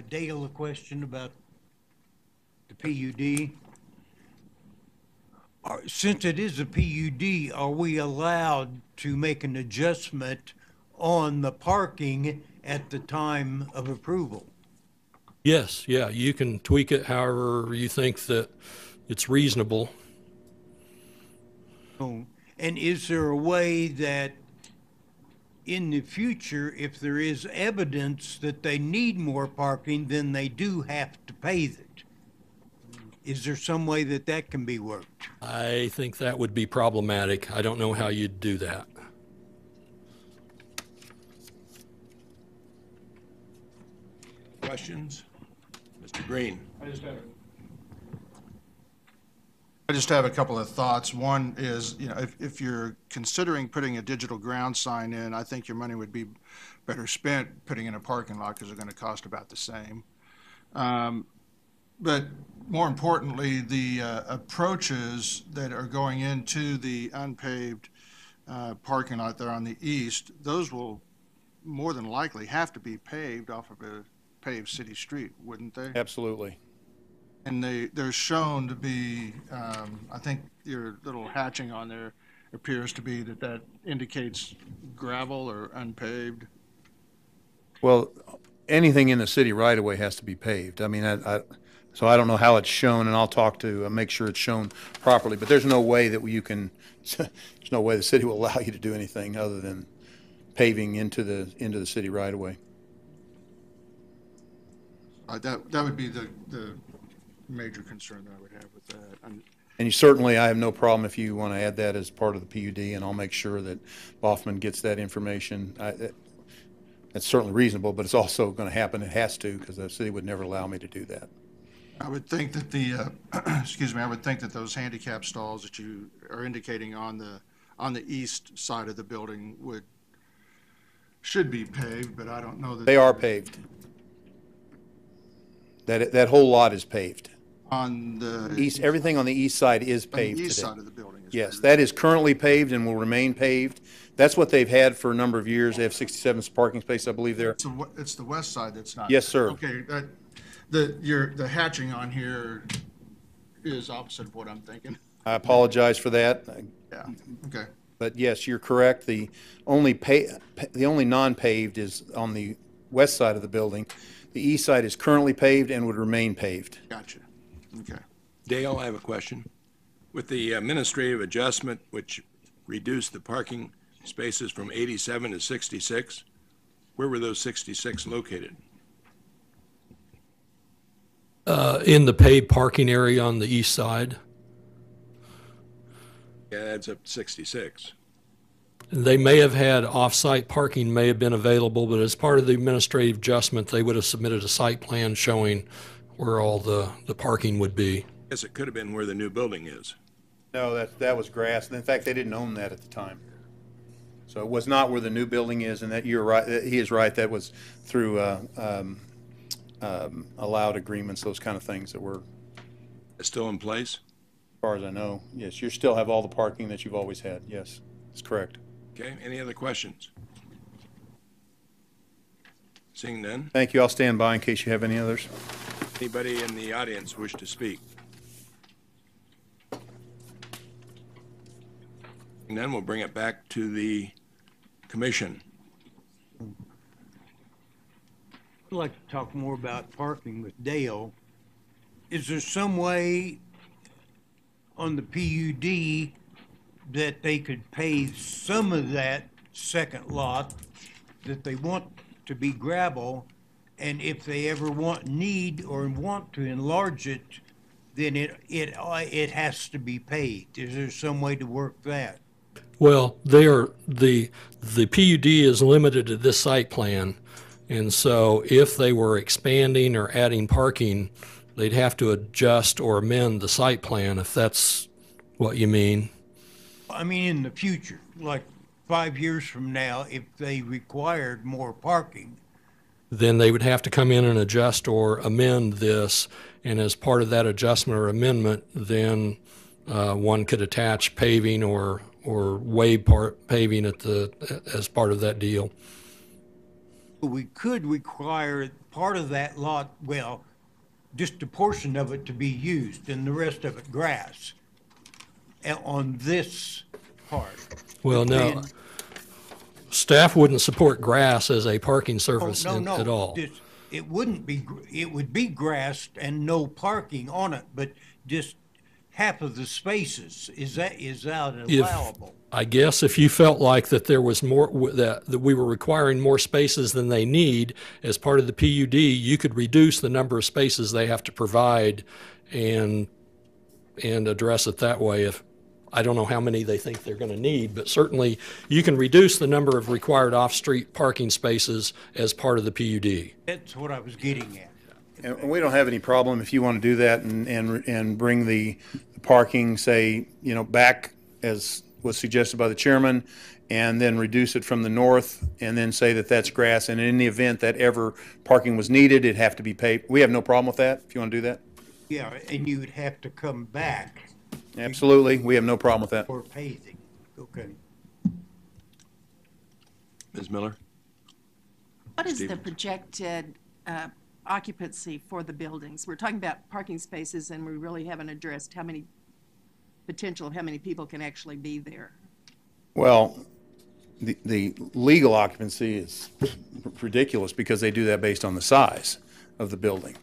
Dale a question about the PUD? Since it is a PUD, are we allowed to make an adjustment on the parking at the time of approval? Yes, yeah, you can tweak it however you think that it's reasonable. Oh, and is there a way that in the future, if there is evidence that they need more parking, then they do have to pay it? Is there some way that can be worked? I think that would be problematic. I don't know how you'd do that. Questions? Mr. Green. I just have a couple of thoughts. One is, if you're considering putting a digital ground sign in, I think your money would be better spent putting in a parking lot, because they're going to cost about the same. But more importantly, the approaches that are going into the unpaved parking lot there on the east, those will more than likely have to be paved off of a paved city street, wouldn't they? Absolutely. And they're shown to be, I think your little hatching on there appears to be that indicates gravel or unpaved. Well, anything in the city right away has to be paved. I mean, so I don't know how it's shown, and I'll talk to make sure it's shown properly. But there's no way that there's no way the city will allow you to do anything other than paving into the city right away. That would be the major concern that I would have with that. And I have no problem if you want to add that as part of the PUD, and I'll make sure that Boffman gets that information. It's certainly reasonable, but it's also going to happen. It has to, because the city would never allow me to do that. I would think that I would think that those handicap stalls that you are indicating on the east side of the building should be paved, but I don't know that they are paved. That whole lot is paved. On the East, everything on the east side is paved on the east today. side of the building. Is Yes, paved. that is currently paved and will remain paved. That's what they've had for a number of years. They have 67 parking spaces, I believe, there. So it's the west side that's not. Yes, sir. Okay, the hatching on here is opposite of what I'm thinking. I apologize for that. Yeah. Okay. But yes, you're correct. The only non-paved is on the west side of the building. The east side is currently paved and would remain paved. Gotcha. Okay. Dale, I have a question. With the administrative adjustment, which reduced the parking spaces from 87 to 66, where were those 66 located? In the paid parking area on the east side. Yeah, that adds up to 66. They may have had off-site parking may have been available, but as part of the administrative adjustment, they would have submitted a site plan showing where all the parking would be. Guess it could have been where the new building is. No, that was grass. In fact, they didn't own that at the time. So it was not where the new building is, and that you're right. He is right. That was through allowed agreements, those kind of things that were. It's still in place? As far as I know, yes. You still have all the parking that you've always had. Yes, that's correct. Okay, any other questions? Seeing none, Thank you. I'll stand by in case you have any others. anybody in the audience wish to speak? And then we'll bring it back to the commission. I'd like to talk more about parking with Dale. Is there some way on the PUD that they could pave some of that second lot that they want to be gravel, and if they ever need or want to enlarge it, then it has to be paved? Is there some way to work that? Well, the PUD is limited to this site plan, and so if they were expanding or adding parking, they'd have to adjust or amend the site plan, if that's what you mean. I mean, in the future, like 5 years from now, if they required more parking. Then they would have to come in and adjust or amend this, and as part of that adjustment or amendment, then one could attach paving or waive paving as part of that deal. We could require part of that lot, well, just a portion of it to be used and the rest of it grass on this part. Well, no, staff wouldn't support grass as a parking surface at all. It wouldn't be, it would be grass and no parking on it, but just half of the spaces, is that allowable? I guess if you felt like that there was more, that we were requiring more spaces than they need as part of the PUD, you could reduce the number of spaces they have to provide and address it that way. If I don't know how many they think they're going to need, but certainly you can reduce the number of required off-street parking spaces as part of the PUD. That's what I was getting at. And we don't have any problem if you want to do that and bring the parking, say, back as was suggested by the chairman, and then reduce it from the north, and then say that that's grass. And in the event that ever parking was needed, it'd have to be paved. We have no problem with that, if you want to do that. Yeah, and you would have to come back. Absolutely. We have no problem with that. For paving. Okay. Ms. Miller? What is the Stevens? projected occupancy for the buildings? We're talking about parking spaces, and we really haven't addressed how many people can actually be there. Well, the legal occupancy is ridiculous because they do that based on the size of the building.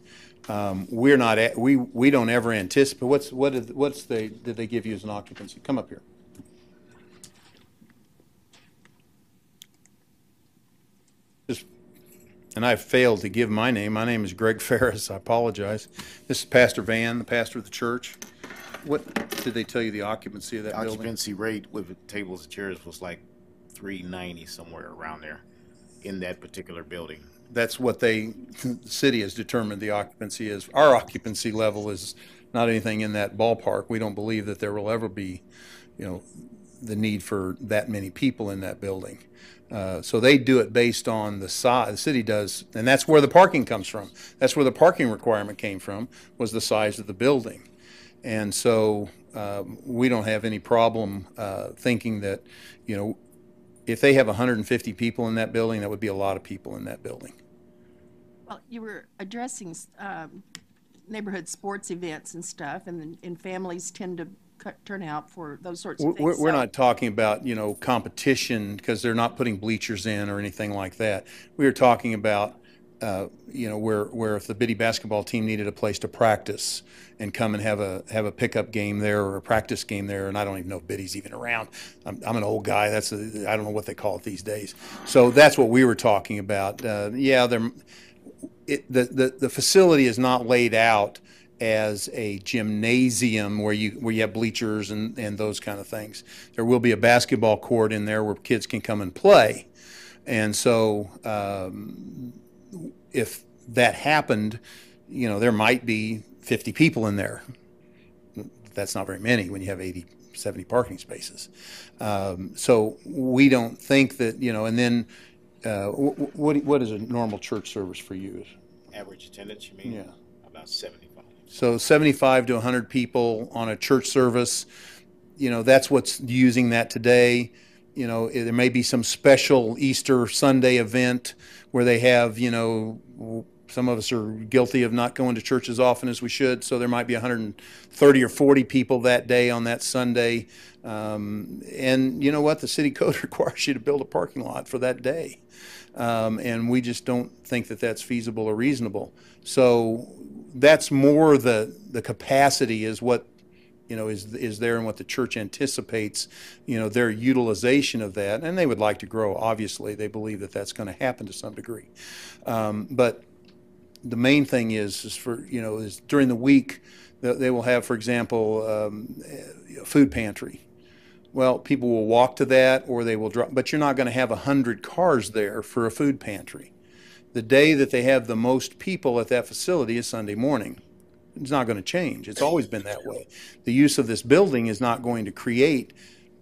We're not we don't ever anticipate. Did they give you as an occupancy? Come up here. And I failed to give my name. My name is Greg Ferris. I apologize. This is Pastor Van, the pastor of the church. What did they tell you the occupancy of that building? Occupancy rate with tables and chairs was like 390, somewhere around there in that particular building. That's what the city has determined the occupancy is. Our occupancy level is not anything in that ballpark. We don't believe that there will ever be, the need for that many people in that building. So they do it based on the size. The city does, and that's where the parking comes from. That's where the parking requirement came from, was the size of the building. And so we don't have any problem thinking that, you know, if they have 150 people in that building, that would be a lot of people in that building. Well, you were addressing neighborhood sports events and stuff, and families tend to turn out for those sorts of things. We're not talking about, you know, competition, because they're not putting bleachers in or anything like that. We are talking about, you know, where if the Biddy basketball team needed a place to practice and come and have a pickup game there or a practice game there, and I don't even know if Biddy's even around. I'm an old guy. I don't know what they call it these days. So that's what we were talking about. Yeah, the facility is not laid out as a gymnasium where you have bleachers and those kind of things. There will be a basketball court in there where kids can come and play. And so if that happened, you know, there might be 50 people in there. That's not very many when you have 80, 70 parking spaces. So we don't think that, you know, and then what is a normal church service for you? Average attendance, you mean? Yeah. About 75. So 75 to 100 people on a church service, you know, that's what's using that today. You know, there may be some special Easter Sunday event where they have, you know, some of us are guilty of not going to church as often as we should, so there might be 130 or 40 people that day on that Sunday. And you know what? The city code requires you to build a parking lot for that day. And we just don't think that that's feasible or reasonable. So that's more the capacity is what, you know, is there and what the church anticipates, you know, their utilization of that. And they would like to grow, obviously. They believe that that's going to happen to some degree. But the main thing is for, you know, is during the week, they will have, for example, food pantry. Well, people will walk to that or they will drive, but you're not going to have 100 cars there for a food pantry. The day that they have the most people at that facility is Sunday morning. It's not going to change. It's always been that way. The use of this building is not going to create,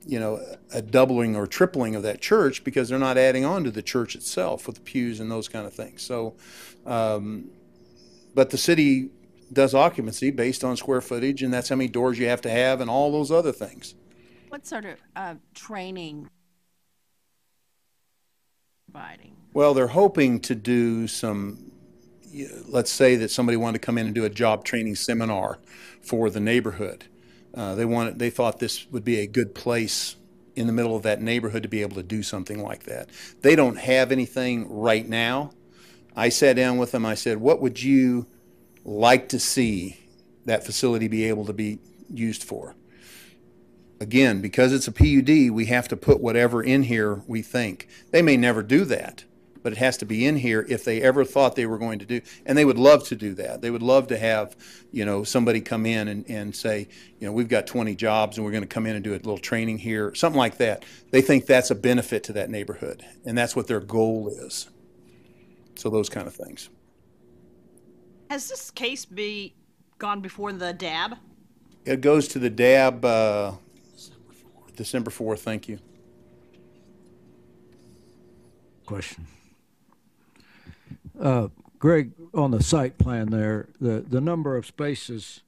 you know, a doubling or tripling of that church, because they're not adding on to the church itself with the pews and those kind of things. So, but the city does occupancy based on square footage, and that's how many doors you have to have and all those other things. What sort of training providing? Well, they're hoping to do some, let's say that somebody wanted to come in and do a job training seminar for the neighborhood. They thought this would be a good place in the middle of that neighborhood to be able to do something like that. They don't have anything right now. I sat down with them. I said, what would you like to see that facility be able to be used for? Again, because it's a PUD, we have to put whatever in here we think. They may never do that, but it has to be in here if they ever thought they were going to do. And they would love to do that. They would love to have, you know, somebody come in and say, you know, we've got 20 jobs and we're going to come in and do a little training here, something like that. They think that's a benefit to that neighborhood, and that's what their goal is. So those kind of things. Has this case gone before the DAB? It goes to the DAB December 4th. Thank you. Question. Greg, on the site plan there, the number of spaces,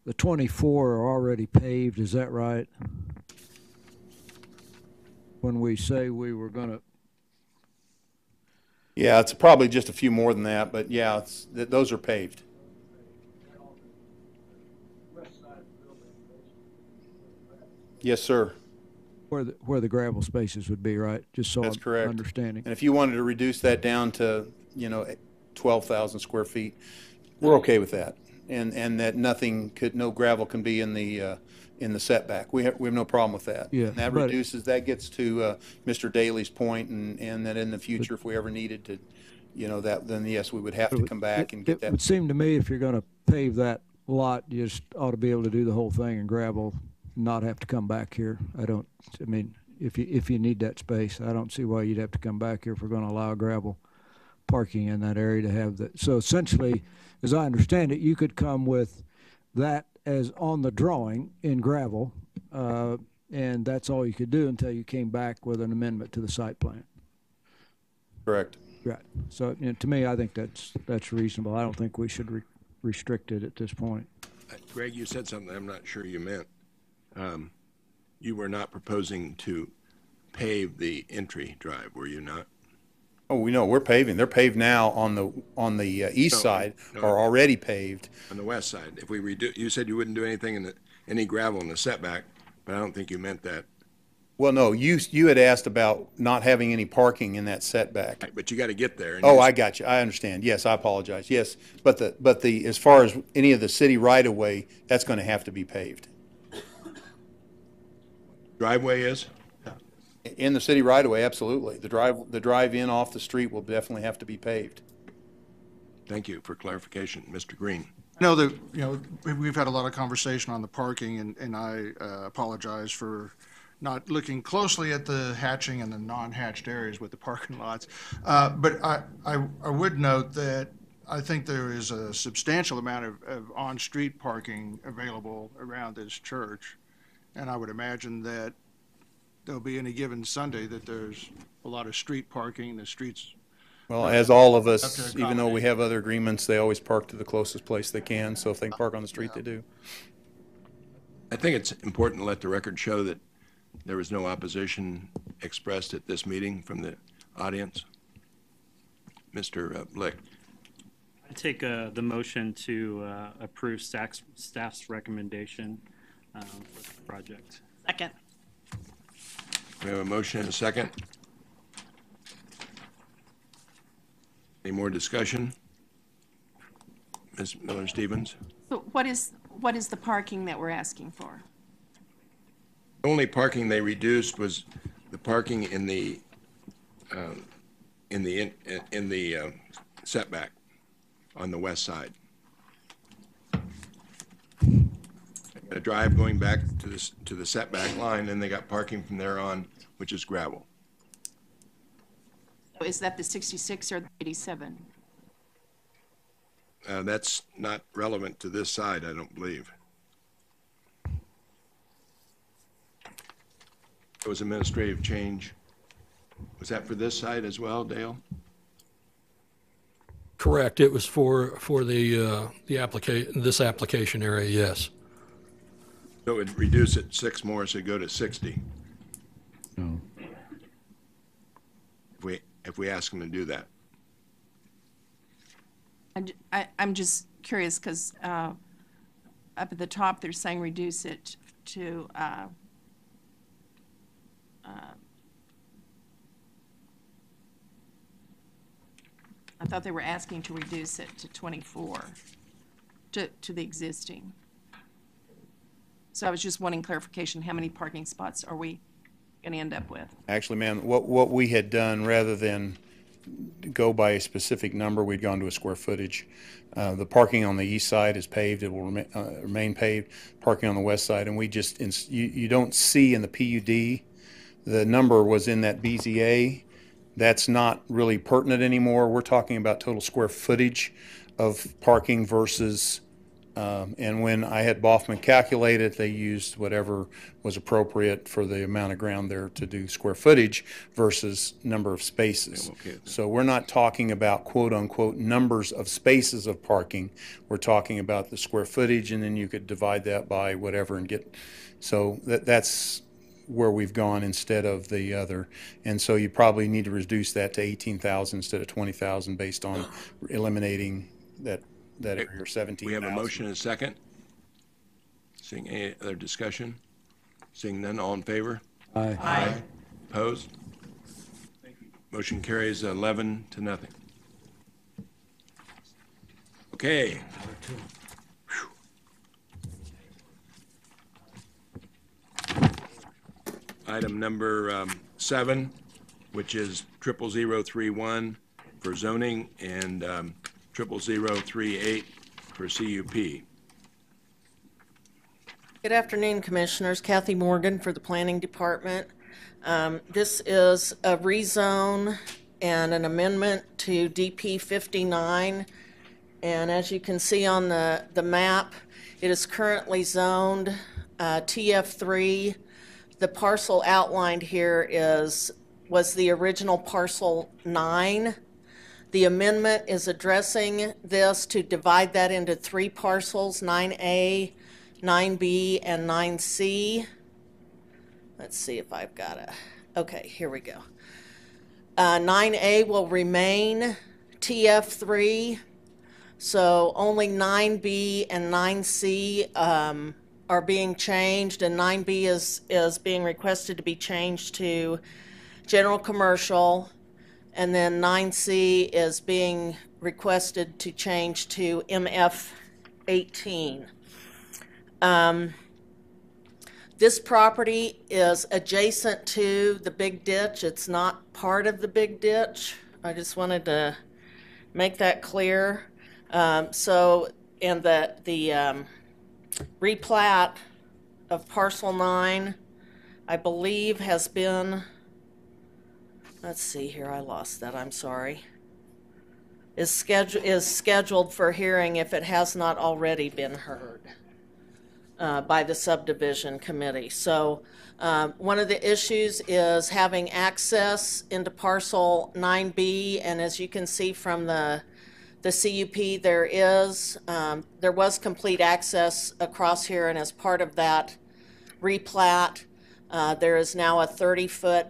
the 24 are already paved, is that right? When we say we were going to... Yeah, it's probably just a few more than that, but yeah, those are paved. Yes, sir. Where the gravel spaces would be, right? Just so That's I'm correct. understanding. And if you wanted to reduce that down to, you know, 12,000 square feet, we're okay with that. And that no gravel can be in the setback. We have no problem with that. Yeah, and that gets to Mr. Daly's point, and that in the future, if we ever needed to, you know, then yes, we would have to come back and get that. It would seem to me if you're going to pave that lot, you just ought to be able to do the whole thing in gravel, not have to come back here. I mean, if you need that space, I don't see why you'd have to come back here if we're going to allow gravel parking in that area to have that. So essentially, as I understand it, you could come with that as on the drawing in gravel, and that's all you could do until you came back with an amendment to the site plan. Correct. Right. So to me, I think that's reasonable. I don't think we should restrict it at this point. Greg, you said something I'm not sure you meant. You were not proposing to pave the entry drive, were you not? Oh, we know we're paving. They're paved now on the east side, are already paved. On the west side. If we redo, you said you wouldn't do anything any gravel in the setback, but I don't think you meant that. Well, no, you had asked about not having any parking in that setback. Right, but you got to get there. Oh, I got you. I understand. Yes, I apologize. Yes, but the as far as any of the city right of way, that's going to have to be paved. Driveway is? In the city right of way, absolutely. The drive in off the street will definitely have to be paved. Thank you for clarification, Mr. Green. I know that, we've had a lot of conversation on the parking, and I apologize for not looking closely at the hatching and the non-hatched areas with the parking lots. But I would note that I think there is a substantial amount of on-street parking available around this church. And I would imagine that there'll be any given Sunday that there's a lot of street parking, the streets. Well, as all of us, even though we have other agreements, they always park to the closest place they can. So if they can park on the street, they do. I think it's important to let the record show that there was no opposition expressed at this meeting from the audience. Mr. Blick. I take the motion to approve staff's recommendation for the project. Second. We have a motion and a second. Any more discussion? Ms. Miller-Stevens? So what is the parking that we're asking for? The only parking they reduced was the parking in the setback on the west side. A drive going back to the setback line, and they got parking from there on, which is gravel. So is that the 66 or the 87? That's not relevant to this side, I don't believe. It was administrative change. Was that for this side as well, Dale? Correct. It was for the this application area. Yes. So it would reduce it 6 more, so it'd go to 60. No. If we ask them to do that. I'm just curious because up at the top they're saying reduce it to I thought they were asking to reduce it to 24 to the existing. So I was just wanting clarification, how many parking spots are we going to end up with? Actually, ma'am, what we had done, rather than go by a specific number, we'd gone to a square footage. The parking on the east side is paved. It will remain paved. Parking on the west side, and we just, you don't see in the PUD, the number was in that BZA. That's not really pertinent anymore. We're talking about total square footage of parking versus, and when I had Boffman calculate it, they used whatever was appropriate for the amount of ground there to do square footage versus number of spaces. Okay. So we're not talking about quote unquote numbers of spaces of parking. We're talking about the square footage, and then you could divide that by whatever and get, so that's where we've gone instead of the other. And so you probably need to reduce that to 18,000 instead of 20,000 based on eliminating that area, or 17,000. We have a motion and a second. Seeing any other discussion? Seeing none, all in favor? Aye. Aye. Opposed? Motion carries 11-0. Okay. Item number 7, which is 00031 for zoning and 00038 for CUP. Good afternoon, Commissioners. Kathy Morgan for the Planning Department. This is a rezone and an amendment to DP 59. And as you can see on the map, it is currently zoned TF3 the parcel outlined here was the original parcel 9. The amendment is addressing this to divide that into 3 parcels, 9A, 9B, and 9C. Let's see if I've got a, okay, here we go. 9A will remain TF3, so only 9B and 9C are being changed, and 9B is being requested to be changed to general commercial, and then 9C is being requested to change to MF18. This property is adjacent to the big ditch. It's not part of the big ditch. I just wanted to make that clear. And the replat of parcel 9, I believe, has been, let's see here, I lost that, I'm sorry, is scheduled for hearing if it has not already been heard by the subdivision committee. So one of the issues is having access into parcel 9B, and as you can see from the CUP, there was complete access across here, and as part of that replat, there is now a 30-foot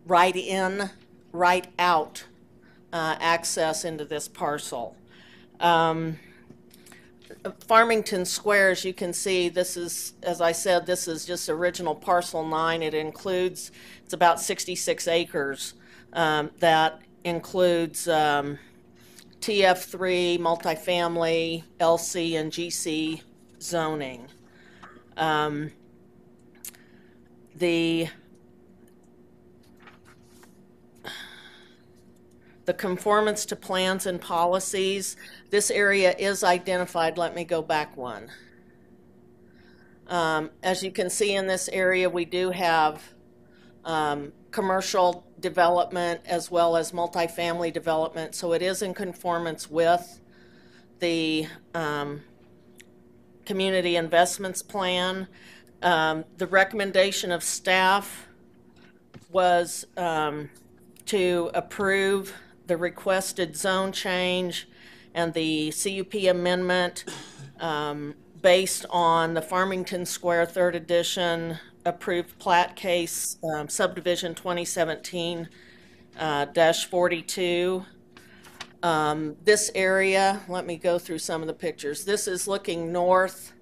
right in, right out access into this parcel. Farmington Square, as you can see, this is, as I said, this is just original parcel 9. It includes, it's about 66 acres. That includes TF3, multifamily, LC, and GC zoning. The conformance to plans and policies, this area is identified. Let me go back one. As you can see in this area, we do have commercial development as well as multifamily development, so it is in conformance with the community investments plan. The recommendation of staff was to approve the requested zone change and the CUP amendment based on the Farmington Square 3rd edition approved plat case subdivision 2017-42. This area, let me go through some of the pictures. This is looking north.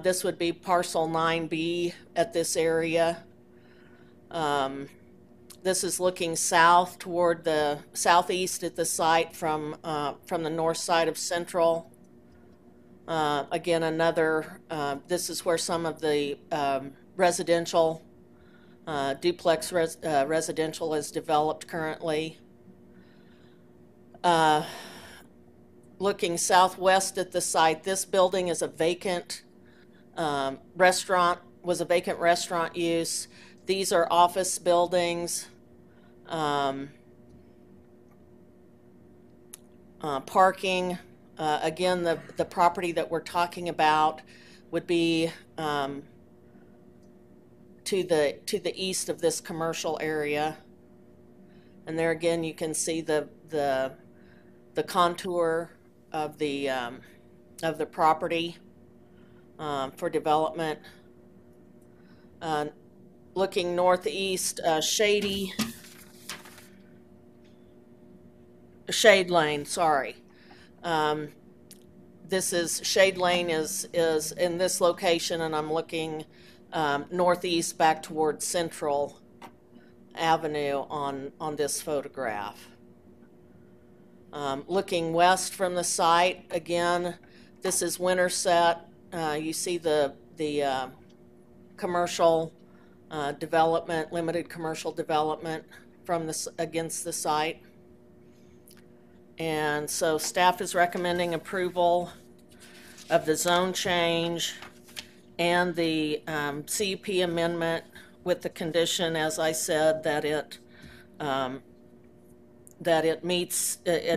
This would be parcel 9B at this area. This is looking south toward the southeast at the site from the north side of Central. Again, this is where some of the residential, duplex residential is developed currently. Looking southwest at the site, this building is a vacant restaurant, was a vacant restaurant use. These are office buildings. Parking, again, the property that we're talking about would be to the east of this commercial area, and there again you can see the contour of the property for development. Looking northeast, Shade Lane, sorry. This is Shade Lane is in this location, and I'm looking northeast back towards Central Avenue on this photograph. Looking west from the site, again, this is Winterset. You see the commercial development, limited commercial development from this against the site. And so staff is recommending approval of the zone change and the CUP amendment with the condition, as I said, that it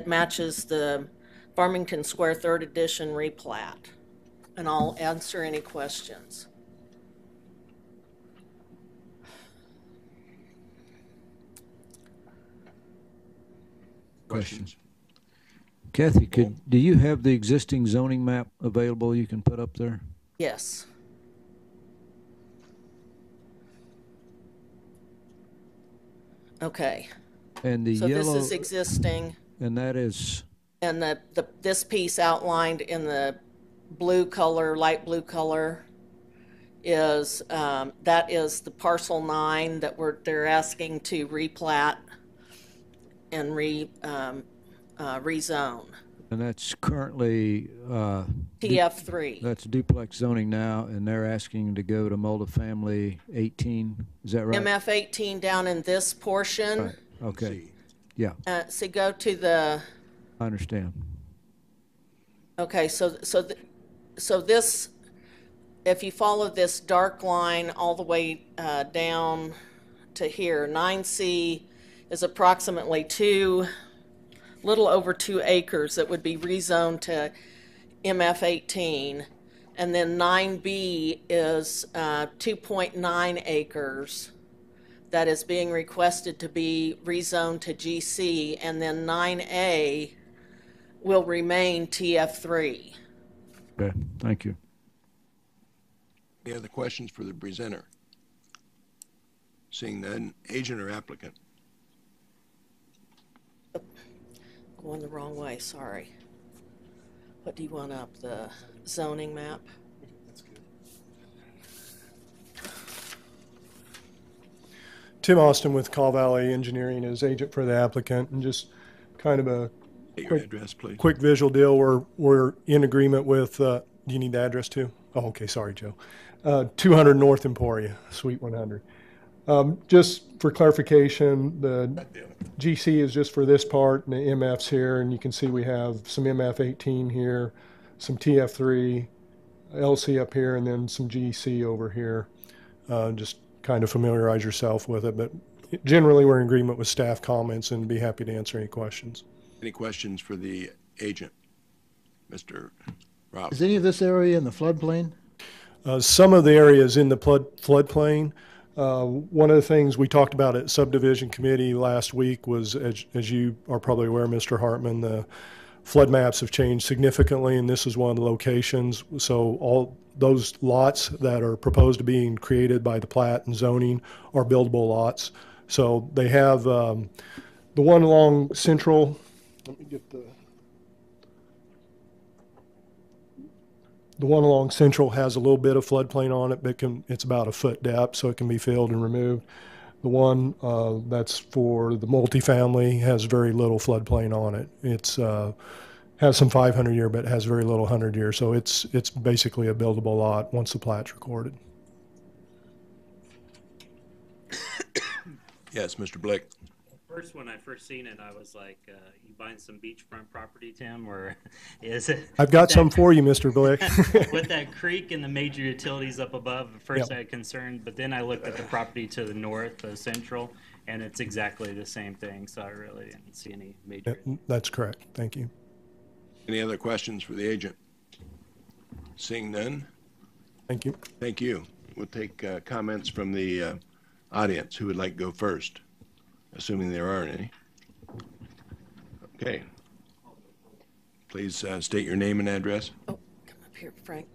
matches the Farmington Square 3rd edition replat. And I'll answer any questions. Questions? Kathy, do you have the existing zoning map available you can put up there? Yes. Okay. And the So yellow. this is existing, And that is. and this piece outlined in the blue color, light blue color, is that is the parcel 9 that they're asking to replat and rezone. And that's currently TF3. That's duplex zoning now, and they're asking to go to multifamily 18. Is that right? MF 18 down in this portion. Right. Okay. Yeah. So go to the. I understand. Okay, so this, if you follow this dark line all the way down to here, 9C is approximately little over 2 acres that would be rezoned to MF 18, and then 9B is 2.9 acres that is being requested to be rezoned to GC, and then 9A will remain TF3. Okay, thank you. Any other questions for the presenter? Seeing none, agent or applicant? Going the wrong way, sorry. What do you want up, the zoning map? That's good. Tim Austin with Call Valley Engineering as agent for the applicant, and just kind of a quick visual deal. We're in agreement with, do you need the address too? Oh, okay, sorry, Joe. 200 North Emporia, Suite 100. Just for clarification, the GC is just for this part, and the MF's here, and you can see we have some MF 18 here, some TF3, LC up here, and then some GC over here. Just kind of familiarize yourself with it, but generally we're in agreement with staff comments and be happy to answer any questions. Any questions for the agent, Mr. Rob? Is any of this area in the floodplain? Some of the areas in the floodplain. One of the things we talked about at subdivision committee last week was, as you are probably aware, Mr. Hartman, the flood maps have changed significantly, and this is one of the locations. So all those lots that are proposed to being created by the plat and zoning are buildable lots. So they have the one along Central. Let me get the one along Central has a little bit of floodplain on it, but it's about a foot depth, so it can be filled and removed. The one that's for the multifamily has very little floodplain on it. It's has some 500-year, but has very little 100-year. So it's basically a buildable lot once the plat's recorded. Yes, Mr. Blick. First, when I first seen it, I was like, "You buying some beachfront property, Tim, or is it?" I've got some for you, Mr. Blick. With that creek and the major utilities up above, at first Yep. I had concern, but then I looked at the property to the north, central, and it's exactly the same thing. So I really didn't see any major. That's correct. Thank you. Any other questions for the agent? Seeing none? Thank you. Thank you. We'll take comments from the audience. Who would like to go first? Assuming there aren't any. Okay. Please state your name and address. Oh, come up here, Frank.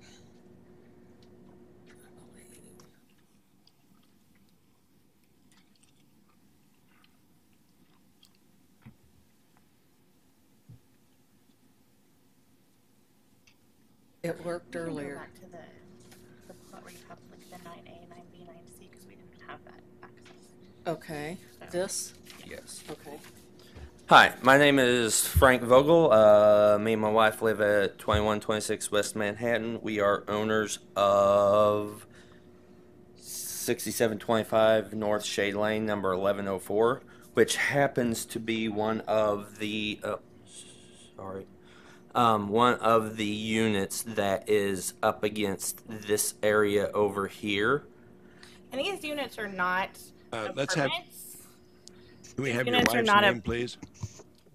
It worked earlier. Go back to the part where you have like the 9A, 9B, 9C, because we didn't have that access. Okay, this? Yes. Okay. Hi, my name is Frank Vogel. Me and my wife live at 2126 West Manhattan. We are owners of 6725 North Shade Lane, number 1104, which happens to be one of the one of the units that is up against this area over here. And these units are not Let's have. apartments. Can we have your Units are wife's not name, please?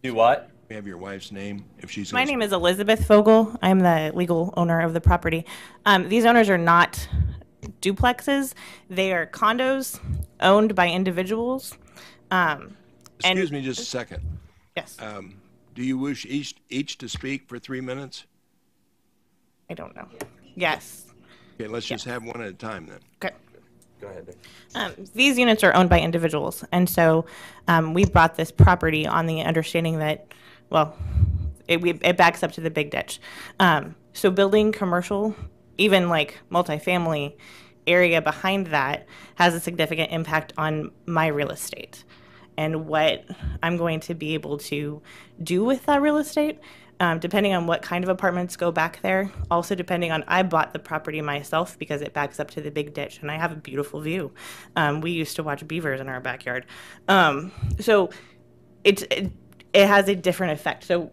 Do what? Can we have your wife's name if she's. My name is Elizabeth Vogel. I'm the legal owner of the property. These owners are not duplexes. They are condos owned by individuals. Excuse me just a second. Yes. Do you wish each to speak for 3 minutes? I don't know. Yes. Okay, let's just have one at a time then. Okay. Go ahead. These units are owned by individuals, and so we bought this property on the understanding that, well, it backs up to the big ditch. So building commercial, even like multifamily area behind that, has a significant impact on my real estate and what I'm going to be able to do with that real estate. Depending on what kind of apartments go back there. Also depending on, I bought the property myself because it backs up to the big ditch and I have a beautiful view. We used to watch beavers in our backyard. So it has a different effect. So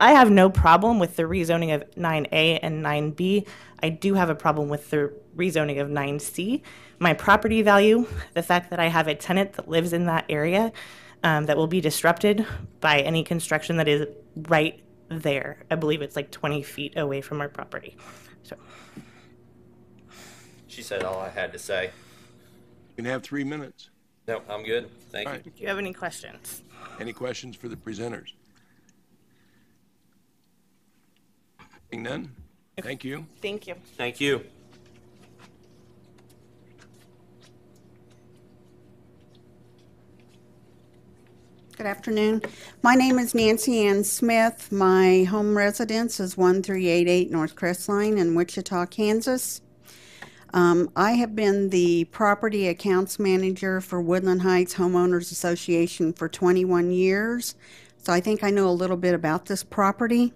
I have no problem with the rezoning of 9A and 9B. I do have a problem with the rezoning of 9C. My property value, the fact that I have a tenant that lives in that area that will be disrupted by any construction that is right there. I believe it's like 20 feet away from our property. So She said all I had to say. You can have 3 minutes. No, I'm good. Thank you. Do you have any questions? Any questions for the presenters? Seeing none? Thank you. Thank you. Thank you. Good afternoon. My name is Nancy Ann Smith. My home residence is 1388 North Crestline in Wichita, Kansas. I have been the property accounts manager for Woodland Heights Homeowners Association for 21 years, so I think I know a little bit about this property.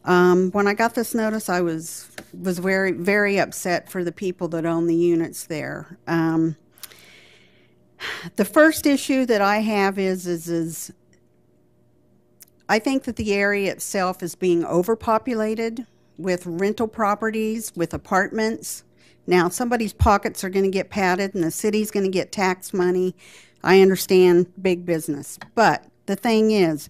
When I got this notice, I was very, very upset for the people that own the units there. The first issue that I have is I think that the area itself is being overpopulated with rental properties, with apartments. Now, somebody's pockets are going to get padded and the city's going to get tax money. I understand big business. But the thing is,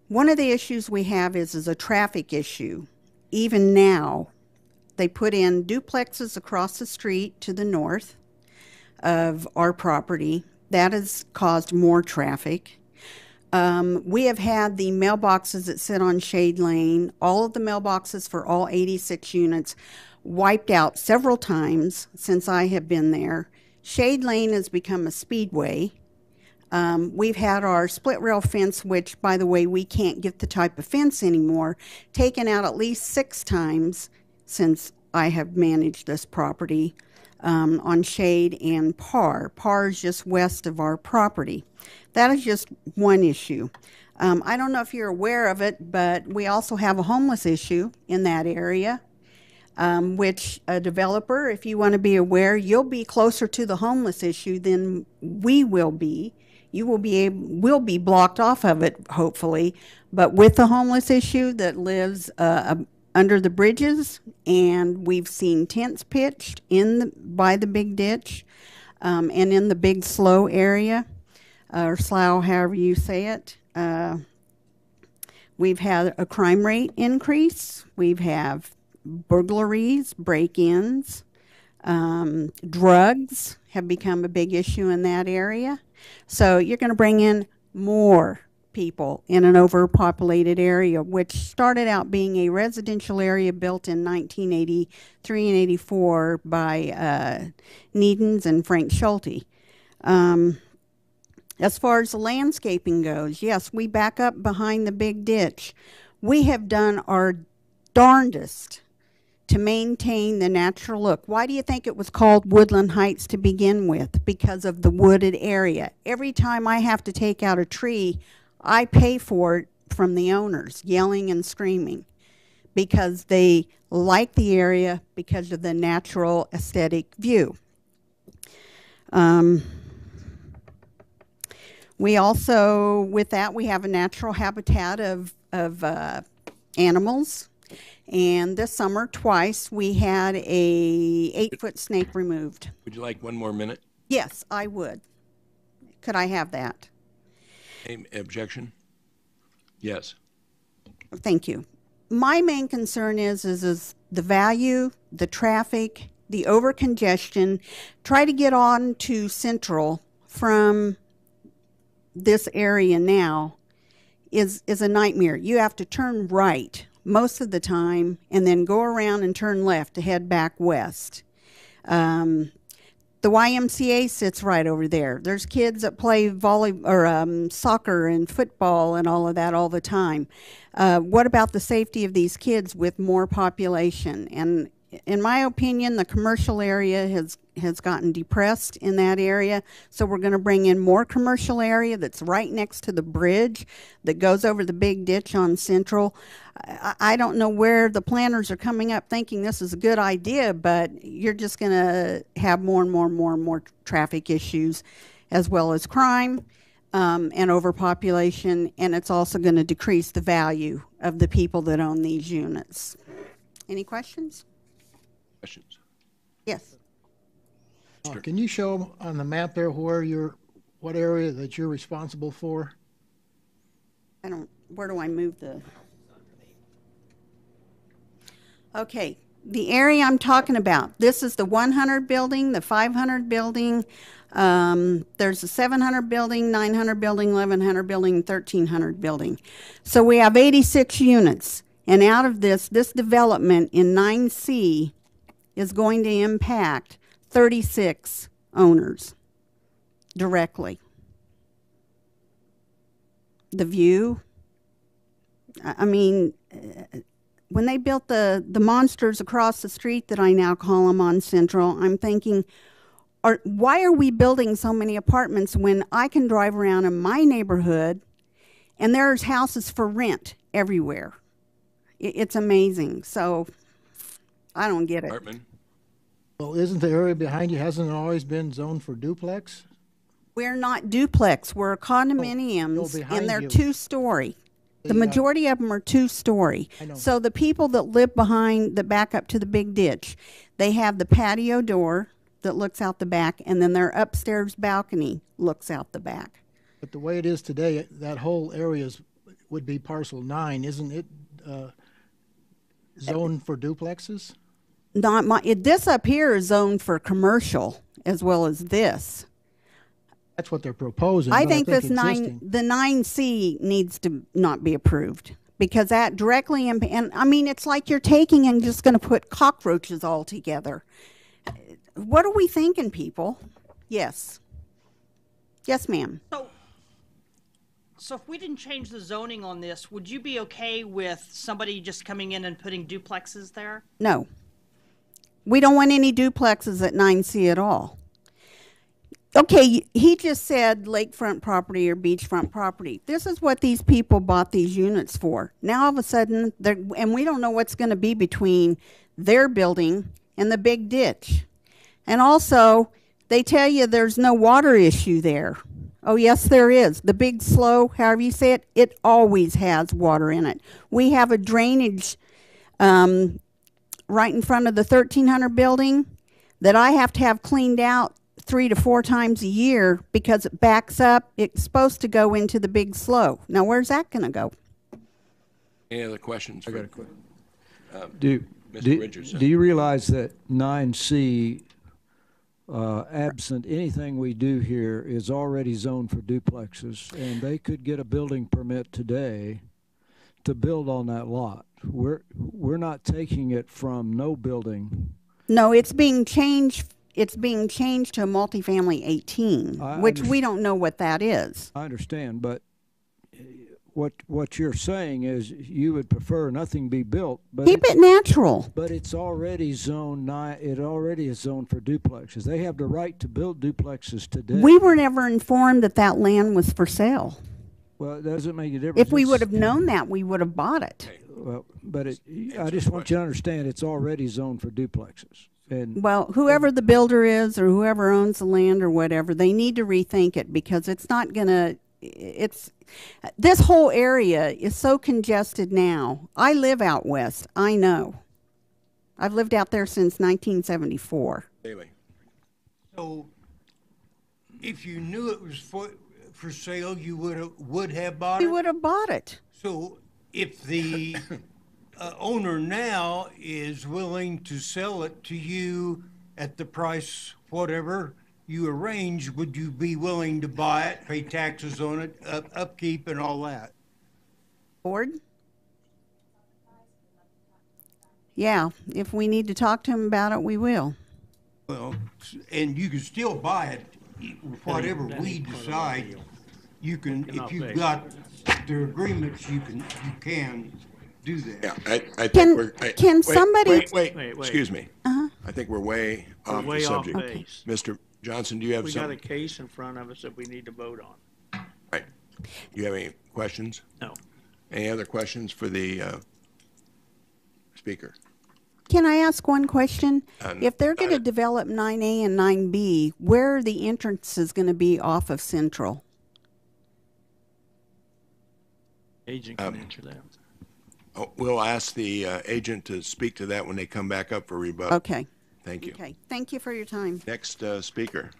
one of the issues we have is a traffic issue. Even now, they put in duplexes across the street to the north of our property. That has caused more traffic. We have had the mailboxes that sit on Shade Lane, all of the mailboxes for all 86 units wiped out several times since I have been there. Shade Lane has become a speedway. We've had our split rail fence, which, by the way, we can't get the type of fence anymore, taken out at least 6 times since I have managed this property. On Shade and Parr. Parr is just west of our property. That is just one issue. I don't know if you're aware of it, but we also have a homeless issue in that area, which a developer, if you want to be aware, you'll be closer to the homeless issue than we will be. You will be blocked off of it, hopefully, but with the homeless issue that lives under the bridges, and we've seen tents pitched by the big ditch and in the big slough area, or slough, however you say it. We've had a crime rate increase. We've had burglaries, break-ins. Drugs have become a big issue in that area. So you're going to bring in more people in an overpopulated area, which started out being a residential area built in 1983 and 84 by Needens and Frank Schulte. As far as the landscaping goes, yes, we back up behind the big ditch. We have done our darndest to maintain the natural look. Why do you think it was called Woodland Heights to begin with? Because of the wooded area. Every time I have to take out a tree, I pay for it from the owners, yelling and screaming, because they like the area because of the natural aesthetic view. We also, with that, we have a natural habitat of animals. And this summer, twice, we had a 8-foot snake removed. Would you like one more minute? Yes, I would. Could I have that? Any objection? Yes. Thank you. My main concern is the value, the traffic, the overcongestion. Try to get on to Central from this area now is a nightmare. You have to turn right most of the time and then go around and turn left to head back west. The YMCA sits right over there. There's kids that play soccer and football and all of that all the time. What about the safety of these kids with more population? And in my opinion, the commercial area has gotten depressed in that area. So we're going to bring in more commercial area that's right next to the bridge that goes over the big ditch on Central. I don't know where the planners are coming up thinking this is a good idea, but you're just going to have more and more traffic issues, as well as crime and overpopulation, and it's also going to decrease the value of the people that own these units. Any questions? Questions? Yes. Can you show on the map there what area that you're responsible for? Where do I move the? Okay, the area I'm talking about, this is the 100 building, the 500 building, there's a 700 building, 900 building, 1100 building, 1300 building. So we have 86 units, and out of this development in 9C is going to impact 36 owners directly. The view, I mean, when they built the monsters across the street that I now call them on Central, I'm thinking, why are we building so many apartments when I can drive around in my neighborhood and there's houses for rent everywhere? It's amazing. So I don't get it. Hartman? Well, isn't the area behind you, hasn't it always been zoned for duplex? We're not duplex. We're condominiums, and they're two-story. The majority of them are two-story. So the people that live behind, that back up to the big ditch, they have the patio door that looks out the back, and then their upstairs balcony looks out the back. But the way it is today, that whole area would be parcel 9, isn't it? Zoned for duplexes? This up here is zoned for commercial as well as this. That's what they're proposing. I think the 9C needs to not be approved because that directly, and I mean, it's like you're taking and just going to put cockroaches all together. What are we thinking, people? Yes. Yes, ma'am. So if we didn't change the zoning on this, would you be okay with somebody just coming in and putting duplexes there? No. We don't want any duplexes at 9C at all. Okay, he just said lakefront property or beachfront property. This is what these people bought these units for. Now all of a sudden, and we don't know what's going to be between their building and the big ditch. And also, they tell you there's no water issue there. Oh, yes, there is. The big slough, however you say it, it always has water in it. We have a drainage right in front of the 1300 building that I have to have cleaned out 3 to 4 times a year because it backs up. It's supposed to go into the big slough. Now, where's that going to go? Any other questions? I got a question. Mr. Richardson. Do you realize that 9C, absent anything we do here, is already zoned for duplexes, and they could get a building permit today to build on that lot? We're not taking it from no building. No, it's being changed. It's being changed to a multifamily 18, which we don't know what that is. I understand, but what you're saying is you would prefer nothing be built. But keep it natural. But it's already zoned. It already is zoned for duplexes. They have the right to build duplexes today. We were never informed that that land was for sale. Well, it doesn't make a difference. If we would have known that, we would have bought it. Well, but I just want you to understand it's already zoned for duplexes. And well, whoever the builder is or whoever owns the land or whatever, they need to rethink it because it's not going to, this whole area is so congested now. I live out west. I know. I've lived out there since 1974. Bailey. So if you knew it was for sale, you would have bought it? We would have bought it. So if the owner now is willing to sell it to you at the price whatever, you arrange, would you be willing to buy it, pay taxes on it, upkeep and all that? Board? Yeah, if we need to talk to him about it, we will. Well, and you can still buy it, whatever we decide. You can, if you've got the agreements, you can do that. Yeah, I think we're. Can somebody? Wait, excuse me. I think we're way off way the off subject. base. Mr. Johnson, do you have We got a something? case in front of us that we need to vote on. Right. Do you have any questions? No. Any other questions for the speaker? Can I ask one question? If they're going to develop 9A and 9B, where are the entrances going to be off of Central? Agent can answer that. We'll ask the agent to speak to that when they come back up for rebuttal. Okay. Thank you. Okay. Thank you for your time. Next speaker.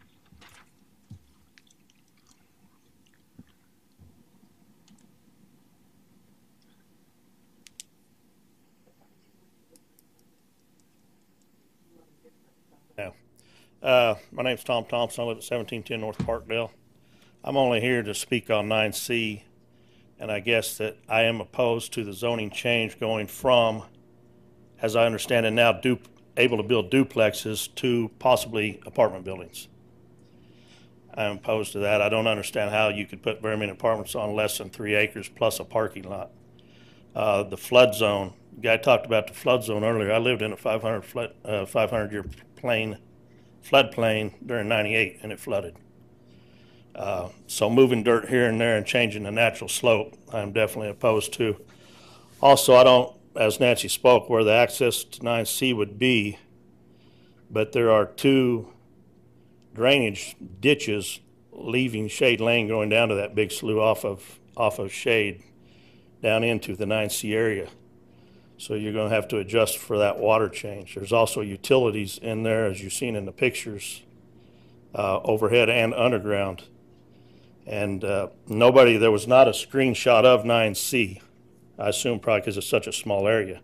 My name's Tom Thompson. I live at 1710 North Parkdale. I'm only here to speak on 9C, and I guess that I am opposed to the zoning change going from, as I understand it now, able to build duplexes to possibly apartment buildings. I'm opposed to that. I don't understand how you could put very many apartments on less than 3 acres plus a parking lot. The flood zone, the guy talked about the flood zone earlier. I lived in a 500-year floodplain during '98, and it flooded. So moving dirt here and there and changing the natural slope, I'm definitely opposed to. Also, I don't, as Nancy spoke, where the access to 9C would be, but there are 2 drainage ditches leaving Shade Lane going down to that big slough off of Shade down into the 9C area. So you're going to have to adjust for that water change. There's also utilities in there, as you've seen in the pictures, overhead and underground. And there was not a screenshot of 9C. I assume probably because it's such a small area.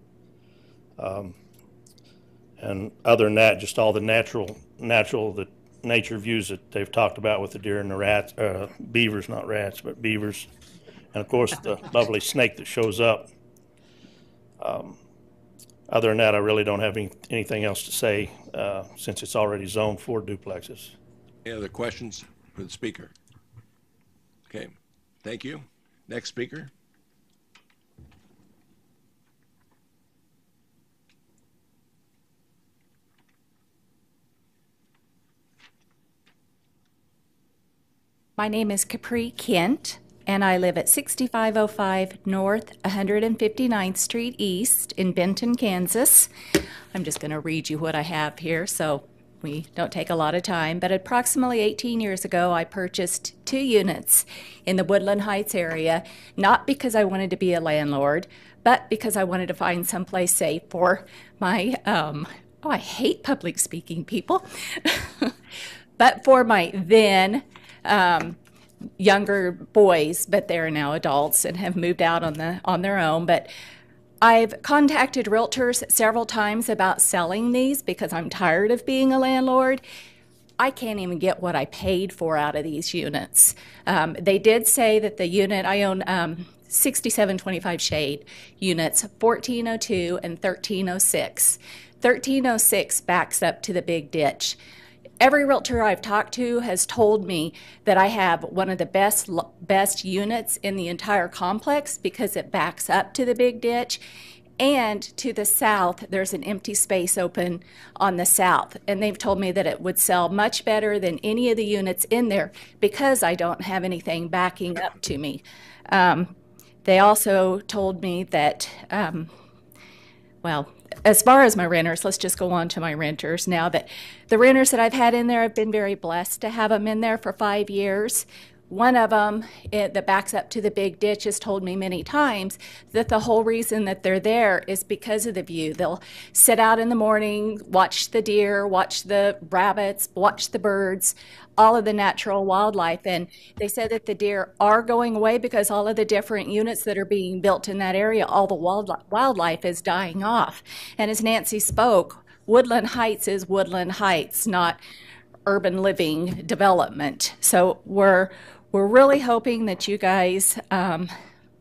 And other than that, just all the the nature views that they've talked about with the deer and the rats, beavers, not rats, but beavers. And of course, the lovely snake that shows up. Other than that, I really don't have anything else to say since it's already zoned for duplexes. Any other questions for the speaker? Okay, thank you. Next speaker. My name is Capri Kent, and I live at 6505 North 159th Street East in Benton, Kansas. I'm just going to read you what I have here so we don't take a lot of time. But approximately 18 years ago, I purchased 2 units in the Woodland Heights area, not because I wanted to be a landlord, but because I wanted to find someplace safe for my, I hate public speaking, people, but for my then younger boys, but they're now adults and have moved out on their own. But I've contacted realtors several times about selling these because I'm tired of being a landlord. I can't even get what I paid for out of these units. They did say that the unit, I own 6725 Shade units, 1402 and 1306. 1306 backs up to the big ditch. Every realtor I've talked to has told me that I have one of the best units in the entire complex because it backs up to the big ditch. And to the south, there's an empty space open on the south. And they've told me that it would sell much better than any of the units in there because I don't have anything backing up to me. They also told me that, well, as far as my renters, let's just go on to my renters now. That the renters that I've had in there, I've been very blessed to have them in there for 5 years. One of them that backs up to the big ditch has told me many times that the whole reason that they're there is because of the view. They'll sit out in the morning, watch the deer, watch the rabbits, watch the birds, all of the natural wildlife. And they said that the deer are going away because all of the different units that are being built in that area, all the wildlife is dying off. And as Nancy spoke, Woodland Heights is Woodland Heights, not urban living development. So we're really hoping that you guys,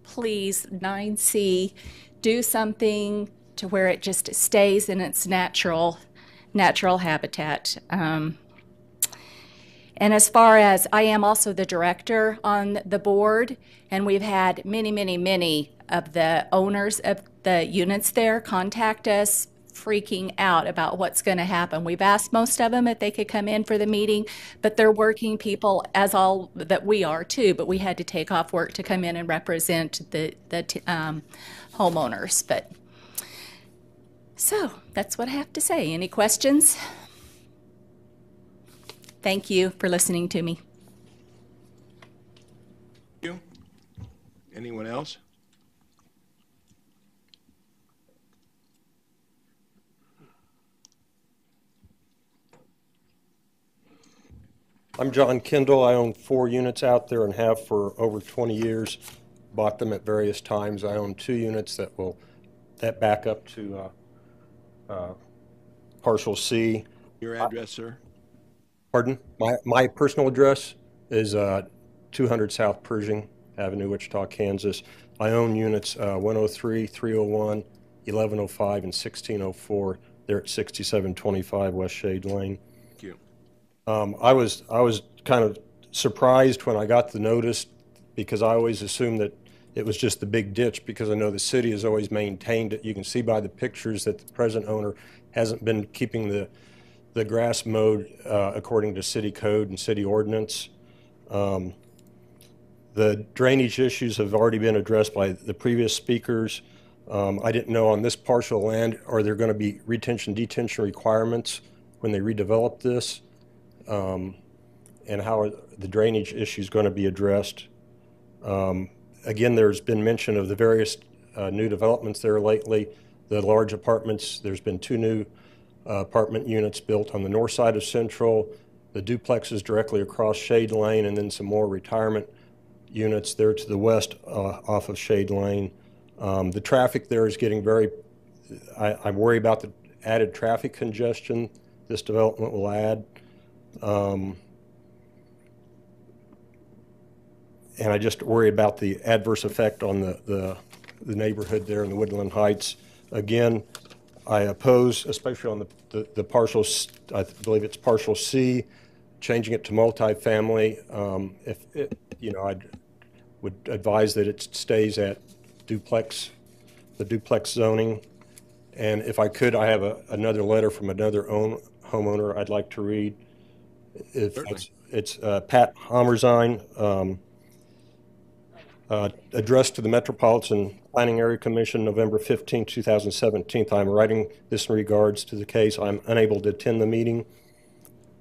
please, 9C, do something to where it just stays in its natural habitat. And as far as I am also the director on the board, and we've had many of the owners of the units there contact us freaking out about what's going to happen. We've asked most of them if they could come in for the meeting, but they're working people, as all that we are too, but we had to take off work to come in and represent the homeowners. But so that's what I have to say. Any questions? Thank you for listening to me. Thank you. Anyone else? I'm John Kendall. I own 4 units out there and have for over 20 years. Bought them at various times. I own 2 units that back up to Partial C. Your address, sir? Pardon? My personal address is 200 South Pershing Avenue, Wichita, Kansas. I own units 103, 301, 1105, and 1604. They're at 6725 West Shade Lane. Thank you. I was kind of surprised when I got the notice, because I always assumed that it was just the big ditch, because I know the city has always maintained it. You can see by the pictures that the present owner hasn't been keeping the grass mowed according to city code and city ordinance. The drainage issues have already been addressed by the previous speakers. I didn't know on this parcel of land, are there going to be retention-detention requirements when they redevelop this? And how are the drainage issues going to be addressed? Again, there's been mention of the various new developments there lately. The large apartments, there's been 2 new apartment units built on the north side of Central, the duplexes directly across Shade Lane, and then some more retirement units there to the west off of Shade Lane. The traffic there is getting I worry about the added traffic congestion this development will add. And I just worry about the adverse effect on the neighborhood there in the Woodland Heights. Again, I oppose, especially on the partial, I believe it's partial C, changing it to multifamily. I would advise that it stays at the duplex zoning. And if I could, I have another letter from another homeowner I'd like to read. It's Pat Hammerzine, addressed to the Metropolitan Planning Area Commission, November 15, 2017. I'm writing this in regards to the case. I'm unable to attend the meeting.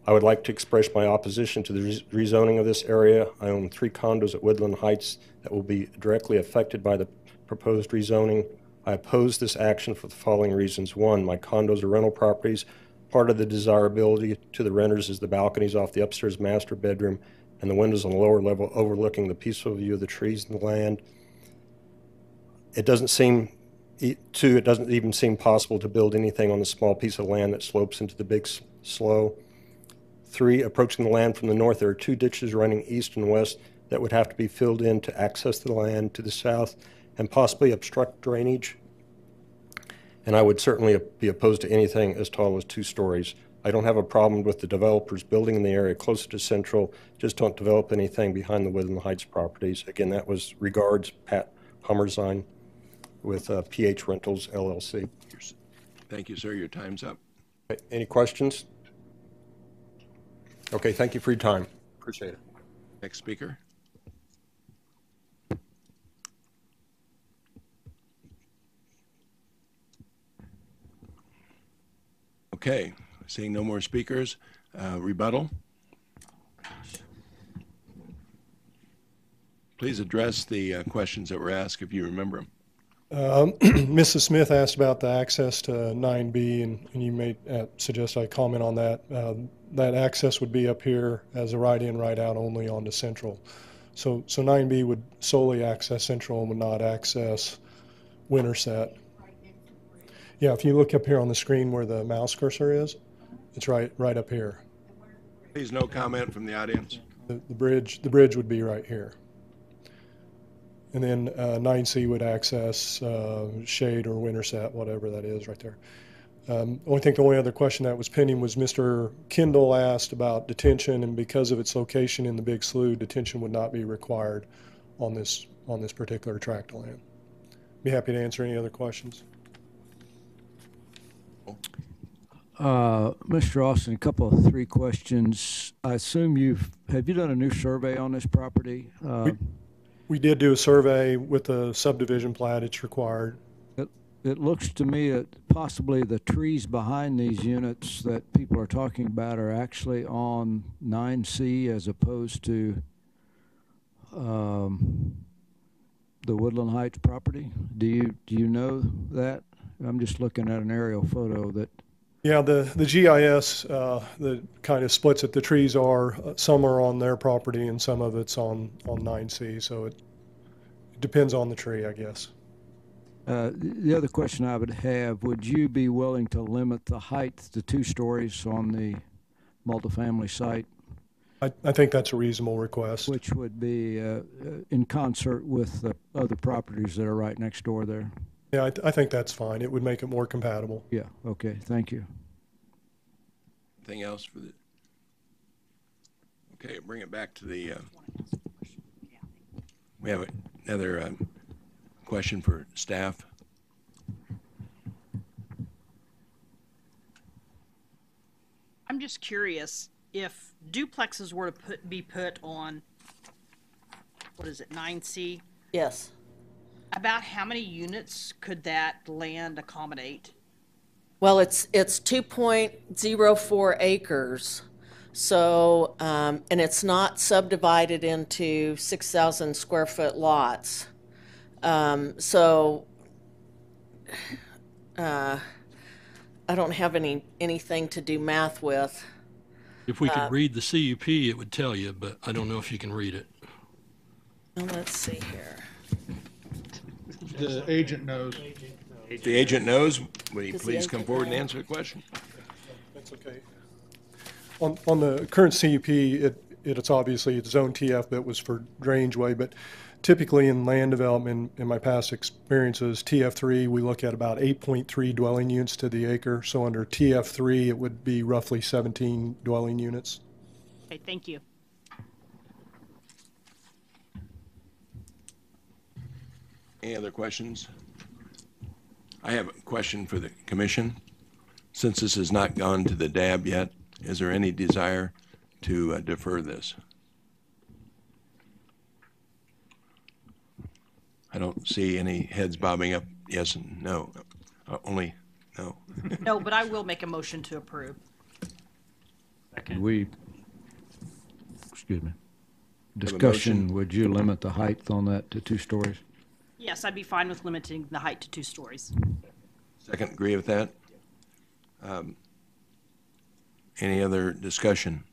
I would like to express my opposition to the rezoning of this area. I own 3 condos at Woodland Heights that will be directly affected by the proposed rezoning. I oppose this action for the following reasons. 1, my condos are rental properties. Part of the desirability to the renters is the balconies off the upstairs master bedroom and the windows on the lower level overlooking the peaceful view of the trees and the land. It doesn't even seem possible to build anything on the small piece of land that slopes into the big slough. 3, approaching the land from the north, there are 2 ditches running east and west that would have to be filled in to access the land to the south and possibly obstruct drainage. And I would certainly be opposed to anything as tall as 2 stories. I don't have a problem with the developers building in the area closer to Central, just don't develop anything behind the Woodland Heights properties. Again, that was regards Pat Hammerzine with PH Rentals, LLC. Thank you, sir. Your time's up. Okay, any questions? Okay, thank you for your time. Appreciate it. Next speaker. Okay, seeing no more speakers, rebuttal. Please address the questions that were asked if you remember them. Mrs. Smith asked about the access to 9B, and you may suggest I comment on that. That access would be up here as a right-in, right-out only onto Central. So 9B would solely access Central and would not access Winterset. Yeah, if you look up here on the screen where the mouse cursor is, it's right up here. Please, no comment from the audience. The bridge would be right here. And then 9C would access shade or Winterset, whatever that is right there. I think the only other question that was pending was Mr. Kendall asked about detention, and because of its location in the big slough, detention would not be required on this particular tract of land. Be happy to answer any other questions. Mr. Austin, three questions. I assume have you done a new survey on this property? We did do a survey with the subdivision plat. It's required. It looks to me that possibly the trees behind these units that people are talking about are actually on 9C as opposed to the Woodland Heights property. Do you know that? I'm just looking at an aerial photo that. Yeah, the GIS that kind of splits it. The trees are, some are on their property and some of it's on 9C, so it depends on the tree, I guess. The other question I would have, would you be willing to limit the height to 2 stories on the multifamily site? I think that's a reasonable request. Which would be in concert with the other properties that are right next door there. Yeah, I think that's fine. It would make it more compatible. Yeah, okay, thank you. Anything else for the? Okay, bring it back to the, we have another question for staff. I'm just curious if duplexes were to be put on, what is it, 9C? Yes. About how many units could that land accommodate? Well, it's 2.04 acres. So, and it's not subdivided into 6,000 square foot lots. So, I don't have anything to do math with. If we could read the CUP, it would tell you, but I don't know if you can read it. Well, let's see here. The agent knows. If the agent knows, would he please come forward and answer the question? That's okay. On the current CUP, it's obviously it's zone TF, but it was for drainage way. But typically in land development, in my past experiences, TF3, we look at about 8.3 dwelling units to the acre. So under TF3, it would be roughly 17 dwelling units. Okay, thank you. Any other questions? I have a question for the commission. Since this has not gone to the DAB yet, is there any desire to defer this? I don't see any heads bobbing up. Yes and no. Only no. No, but I will make a motion to approve. Excuse me. Discussion, would you limit the height on that to 2 stories? Yes, I'd be fine with limiting the height to 2 stories. Second, agree with that? Any other discussion?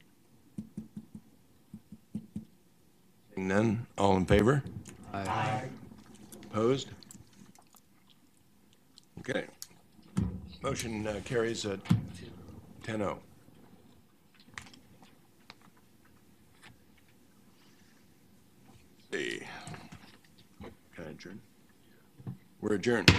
Seeing none, all in favor? Aye. Opposed? Okay. Motion carries at 10-0. See. Can I adjourn? We're adjourned.